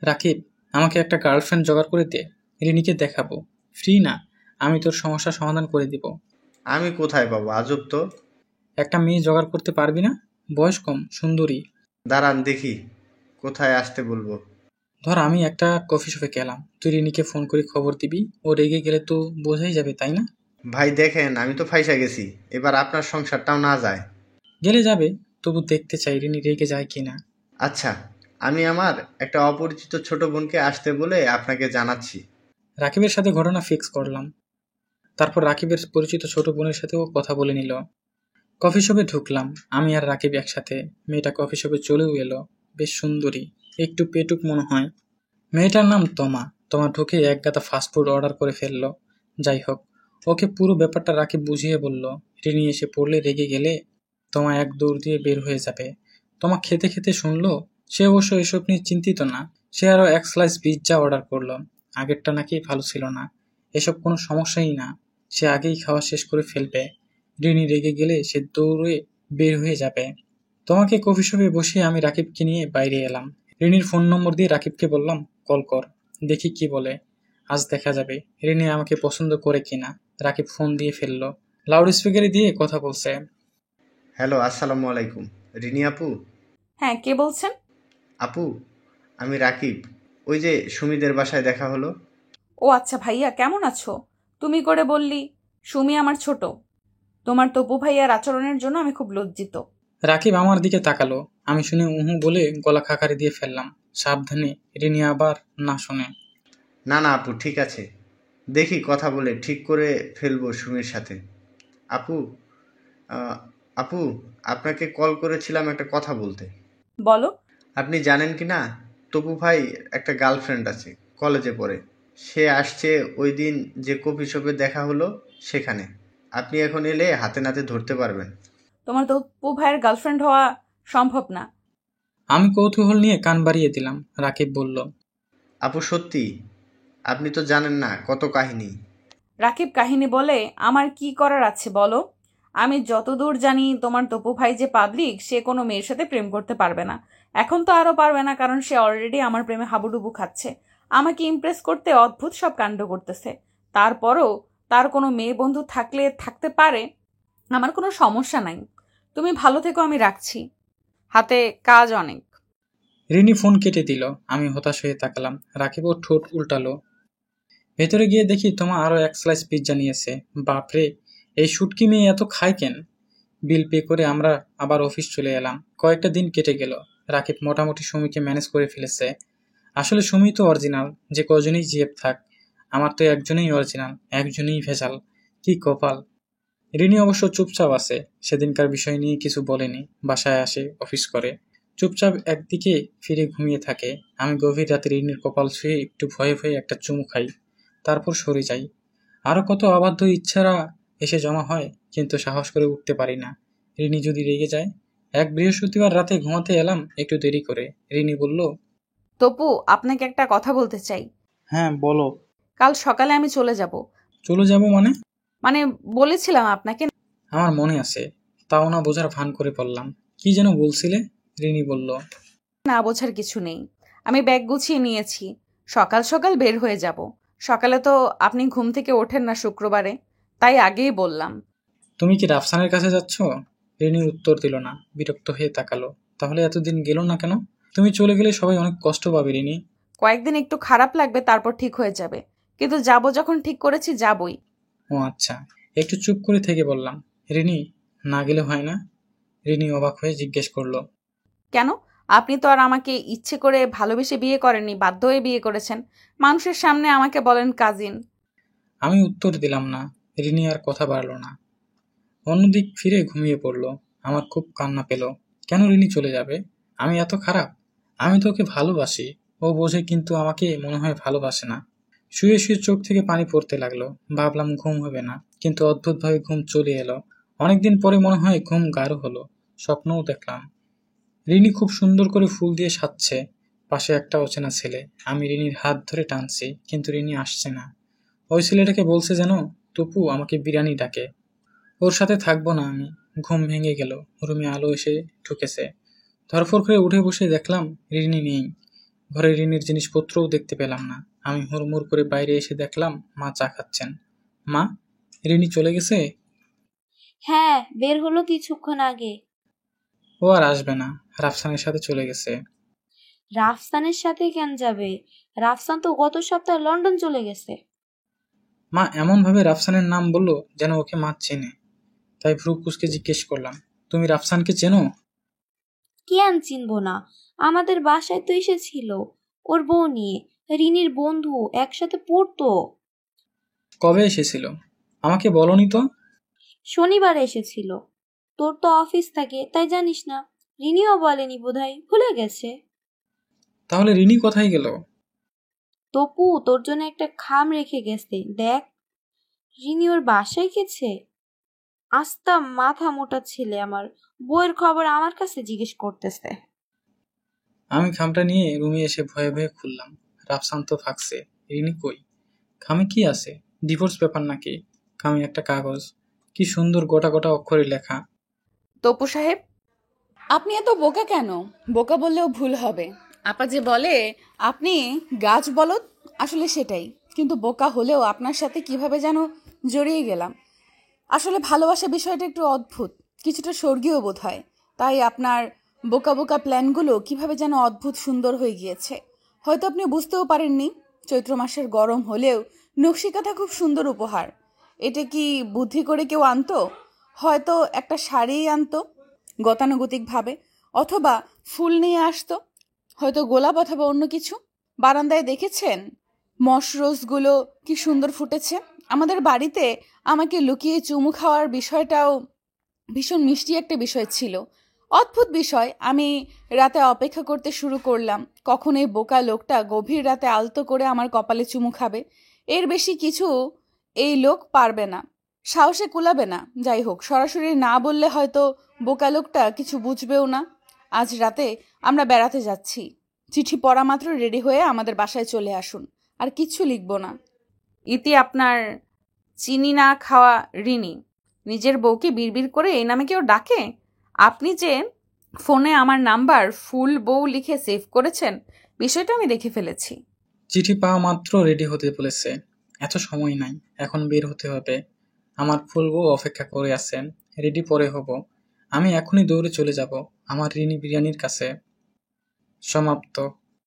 রাকিব, আমাকে একটা গার্লফ্রেন্ড জোগাড় করে দে, রিনিকে দেখাবো। ফ্রি না, আমি তোর সমস্যা সমাধান করে দিব। আমি কোথায় পাবো? আজব তো। একটা মেয়ে জোগাড় করতে পারবি না? বয়স কম, সুন্দরী। দাঁড়ান দেখি কোথায় আসতে বলবো। ধর আমি একটা কফি শপে গেলাম, তুই রিনিকে ফোন করে খবর দিবি। ও রেগে গেলে তো বোঝাই যাবে, তাই না? ভাই দেখেন, আমি তো ফাইসা গেছি, এবার আপনার সংসারটাও না যায়। গেলে যাবে, তবু দেখতে চাই রিনি রেগে যায় কিনা। আচ্ছা, আমি আমার একটা অপরিচিত ছোট বোনকে আসতে বলে আপনাকে জানাচ্ছি। রাকিবের সাথে ঘটনা ফিক্স করলাম। তারপর রাকিবের পরিচিত ছোট বোনের সাথেও কথা বলে নিল। কফি শপে ঢুকলাম আমি আর রাকিব একসাথে। মেয়েটা কফি শপে চলেও এলো, বেশ সুন্দরী, একটু পেটুক মনে হয়। মেয়েটার নাম তমা। তমা ঢুকে এক গাদা ফাস্টফুড অর্ডার করে ফেললো। যাই হোক, ওকে পুরো ব্যাপারটা রাকিব বুঝিয়ে বলল। রিনি এসে পড়লে রেগে গেলে তমা এক দৌড় দিয়ে বের হয়ে যাবে। তমা খেতে খেতে শুনলো। সে অবশ্য এসব নিয়ে চিন্তিত না। সে আরো এক স্লাইস পিৎজা অর্ডার করলো। আগেরটা নাকি ভালো ছিল না। এসব কোনো সমস্যাই না, সে আগেই খাওয়া শেষ করে ফেলবে। রিনি রেগে গেলে সে দৌড়ে বের হয়ে যাবে। তোমাকে কফি শপে বসে আমি রাকিবকে নিয়ে বাইরে এলাম। রিনির ফোন নম্বর দিয়ে রাকিবকে বললাম কল কর, দেখি কি বলে। আজ দেখা যাবে রিনি আমাকে পছন্দ করে কিনা। রাকিব ফোন দিয়ে ফেললো, লাউড স্পিকারে দিয়ে কথা বলছে। হ্যালো, আসসালামু আলাইকুম। রিনি আপু? হ্যাঁ, কে বলছেন? আপু, আমি রাকিব। ওই যে সুমিদের বাসায় দেখা হলো। ও আচ্ছা ভাইয়া, কেমন আছো? তুমি করে বললি। সুমি আমার ছোট। তোমার তপু ভাইয়ার আচরণের জন্য আমি খুব লজ্জিত। রাকিব আমার দিকে তাকালো। আমি শুনে উহু বলে গলা খাকারি দিয়ে ফেললাম। সাবধানে রিনি আবার না শোনে। না না আপু, ঠিক আছে, দেখি কথা বলে ঠিক করে ফেলবো সুমির সাথে। আপু আপু, আপনাকে কল করেছিলাম একটা কথা বলতে। বলো। আপনি জানেন কি না, তপু ভাই একটা গার্লফ্রেন্ড আছে, কলেজে পড়ে। সে আসছে ওই দিন যে কফি শপে দেখা হলো সেখানে। আপনি এখন এলে হাতে নাতে ধরতে পারবেন। তোমার তপু ভাইয়ের গার্লফ্রেন্ড হওয়া সম্ভব না। আমি কৌতূহল নিয়ে কান বাড়িয়ে দিলাম। রাকিব বলল, আপু সত্যি, আপনি তো জানেন না কত কাহিনী। রাকিব, কাহিনী বলে আমার কি করার আছে বলো? আমি যতদূর জানি তোমার তপু ভাই যে পাবলিক, সে কোনো মেয়ের সাথে প্রেম করতে পারবে না। এখন তো আরো পারবে না, কারণ সে অলরেডি আমার প্রেমে হাবুডুবু খাচ্ছে। আমাকে ইমপ্রেস করতে অদ্ভুত সব কাণ্ড করতেছে। তারপরও তার কোনো মেয়ে বন্ধু থাকলে থাকতে পারে, আমার কোনো সমস্যা নাই। তুমি ভালো থেকো, আমি রাখছি, হাতে কাজ অনেক। রিনি ফোন কেটে দিল। আমি হতাশ হয়ে তাকালাম। রাকিবও ঠোঁট উল্টালো। ভেতরে গিয়ে দেখি তোমার আরো এক স্লাইস পিৎজা নিয়েছে। বাপরে, এই শুটকি মেয়ে এত খায় কেন? বিল পে করে আমরা আবার অফিস চলে এলাম। কয়েকটা দিন কেটে গেল। রাকিব মোটামুটি সুমিকে ম্যানেজ করে ফেলেছে। আসলে সুমি তো অরিজিনাল, যে কজনই জিএফ থাক, আমার তো একজনই অরিজিনাল, একজনই ভেজাল। কি কপাল। রিনি অবশ্য চুপচাপ আছে। সেদিনকার বিষয় নিয়ে কিছু বলেনি। বাসায় আসে, অফিস করে, চুপচাপ একদিকে ফিরে ঘুমিয়ে থাকে। আমি গভীর রাতে রিনির কপাল ছুঁয়ে একটু ভয়ে ভয়ে একটা চুমু খাই, তারপর সরে যাই। আরো কত অবাধ্য ইচ্ছারা এসে জমা হয়, কিন্তু সাহস করে উঠতে পারি না। রিনি যদি রেগে যায়। এক বৃহস্পতিবার রাতে ঘুমাতে এলাম একটু দেরি করে। রিনি বলল, তপু, আপনাকে একটা কথা বলতে চাই। হ্যাঁ বলো। কাল সকালে আমি চলে যাব। চলে যাব মানে? মানে বলেছিলাম আপনাকে। আমার মনে আছে, তাও না বোঝার ভান করে বললাম। কি যেন বলছিলে? রিনি বলল। না বোঝার কিছু নেই, আমি ব্যাগ গুছিয়ে নিয়েছি, সকাল সকাল বের হয়ে যাব। সকালে তো আপনি ঘুম থেকে ওঠেন না শুক্রবারে, তাই আগেই বললাম। তুমি কি রাফসানের কাছে যাচ্ছ? রিনি উত্তর দিল না, বিরক্ত হয়ে তাকালো। তাহলে এতদিন গেল না কেন? তুমি চলে গেলে সবাই অনেক কষ্ট পাবে রিনি। কয়েকদিন একটু খারাপ লাগবে, তারপর ঠিক হয়ে যাবে। কিন্তু যাব যখন ঠিক করেছি যাবই। ও আচ্ছা। একটু চুপ করে থেকে বললাম, রিনি না গেলে হয় না? রিনি অবাক হয়ে জিজ্ঞেস করলো, কেন? আপনি তো আর আমাকে ইচ্ছে করে ভালোবেসে বিয়ে করেননি, বাধ্য হয়ে বিয়ে করেছেন। মানুষের সামনে আমাকে বলেন কাজিন। আমি উত্তর দিলাম না। রিনি আর কথা বাড়ল না, অন্যদিক ফিরে ঘুমিয়ে পড়ল। আমার খুব কান্না পেল। কেন রিনি চলে যাবে? আমি এত খারাপ? আমি তো ওকে ভালোবাসি, ও বোঝে, কিন্তু আমাকে মনে হয় ভালোবাসে না। শুয়ে শুয়ে চোখ থেকে পানি পড়তে লাগলো। ভাবলাম ঘুম হবে না, কিন্তু অদ্ভুতভাবে ঘুম চলে এলো। অনেকদিন পরে মনে হয় ঘুম গাঢ় হলো। স্বপ্নও দেখলাম রিনি খুব সুন্দর করে ফুল দিয়ে সাজছে, পাশে একটা অচেনা ছেলে। আমি রিনির হাত ধরে টানছি, কিন্তু রিনি আসছে না। ওই ছেলেটাকে বলছে যেন টুপু আমাকে বিরিয়ানি ডাকে। ওর সাথে থাকবো না আমি। ঘুম ভেঙে গেল। রুমে আলো এসে ঢুকেছে। ধরফর করে উঠে বসে দেখলাম রিনি নেই। ঘরে রিনির জিনিসপত্রও দেখতে পেলাম না। আমি হুড়মুড় করে বাইরে এসে দেখলাম মা চা খাচ্ছেন। মা, রিনি চলে গেছে? হ্যাঁ, বের হলো কিছুক্ষণ আগে। ও আর আসবে না, রাফসানের সাথে চলে গেছে। রাফসানের সাথে কেন যাবে? রাফসান তো গত সপ্তাহে লন্ডন চলে গেছে। মা এমন ভাবে রাফসানের নাম বলল যেন ওকে মা চেনে। তাই ভ্রু কুঁচকে জিজ্ঞেস করলাম, তুমি রাফসানকে চেনো? কেন চিনবো না? আমাদের বাসায় তো এসেছিল ওর বউ নিয়ে। রিনির বন্ধু, একসাথে পড়তো। কবে এসেছিল? আমাকে বলনি তো। শনিবার এসেছিল। তোর তো অফিস থাকে, তাই জানিস না। রিনিও বলেনি বোধহয়, ভুলে গেছে। তাহলে রিনি কোথায় গেল? তপু তোর জন্য একটা খাম রেখে গেছে, দেখ। রিনি ওর বাসায় গেছে। আস্তা মাথা মোটা ছেলে আমার, বইয়ের খবর আমার কাছে জিজ্ঞেস করতেছে। আমি খামটা নিয়ে রুমে এসে ভয়ে ভয়ে খুললাম। রাফসান তো থাকছে, রিনি কই? খামে কি আছে? ডিভোর্স পেপার নাকি? খামে একটা কাগজ, কি সুন্দর গোটা গোটা অক্ষরে লেখা। তপু সাহেব, আপনি এত বোকা কেন? বোকা বললেও ভুল হবে। আপা যে বলে আপনি গাছ বলদ, আসলে সেটাই। কিন্তু বোকা হলেও আপনার সাথে কিভাবে যেন জড়িয়ে গেলাম। আসলে ভালোবাসা বিষয়টা একটু অদ্ভুত, কিছুটা স্বর্গীয় বোধ হয়। তাই আপনার বোকা বোকা প্ল্যানগুলো কিভাবে যেন অদ্ভুত সুন্দর হয়ে গিয়েছে। হয়তো আপনি বুঝতেও পারেননি, চৈত্র মাসের গরম হলেও নকশিকাঁথা খুব সুন্দর উপহার। এটা কি বুদ্ধি করে কেউ আনতো? হয়তো একটা শাড়িই আনতো গতানুগতিকভাবে, অথবা ফুল নিয়ে আসতো, হয়তো গোলাপ অথবা অন্য কিছু। বারান্দায় দেখেছেন মশরোজগুলো কি সুন্দর ফুটেছে? আমাদের বাড়িতে আমাকে লুকিয়ে চুমু খাওয়ার বিষয়টাও ভীষণ মিষ্টি একটা বিষয় ছিল। অদ্ভুত বিষয়। আমি রাতে অপেক্ষা করতে শুরু করলাম কখন এই বোকা লোকটা গভীর রাতে আলতো করে আমার কপালে চুমু খাবে। এর বেশি কিছু এই লোক পারবে না, সাহসে কুলাবে না। যাই হোক, সরাসরি না বললে হয়তো বোকা লোকটা কিছু বুঝবেও না। আজ রাতে আমরা বেড়াতে যাচ্ছি। চিঠি পড়া মাত্র রেডি হয়ে আমাদের বাসায় চলে আসুন। আর কিচ্ছু লিখব না। ইতি আপনার চিনি না খাওয়া রিনি। নিজের বউকে বিড়বিড় করে এই নামে কেউ ডাকে? আপনি যে ফোনে আমার নাম্বার ফুল বউ লিখে সেভ করেছেন, বিষয়টা আমি দেখে ফেলেছি। চিঠি পাওয়া মাত্র রেডি হতে বলেছে। এত সময় নাই, এখন বের হতে হবে। আমার ফুল বউ অপেক্ষা করে আছেন, রেডি পরে হব। আমি এখনই দৌড়ে চলে যাব আমার রিনি বিরিয়ানির কাছে। সমাপ্ত।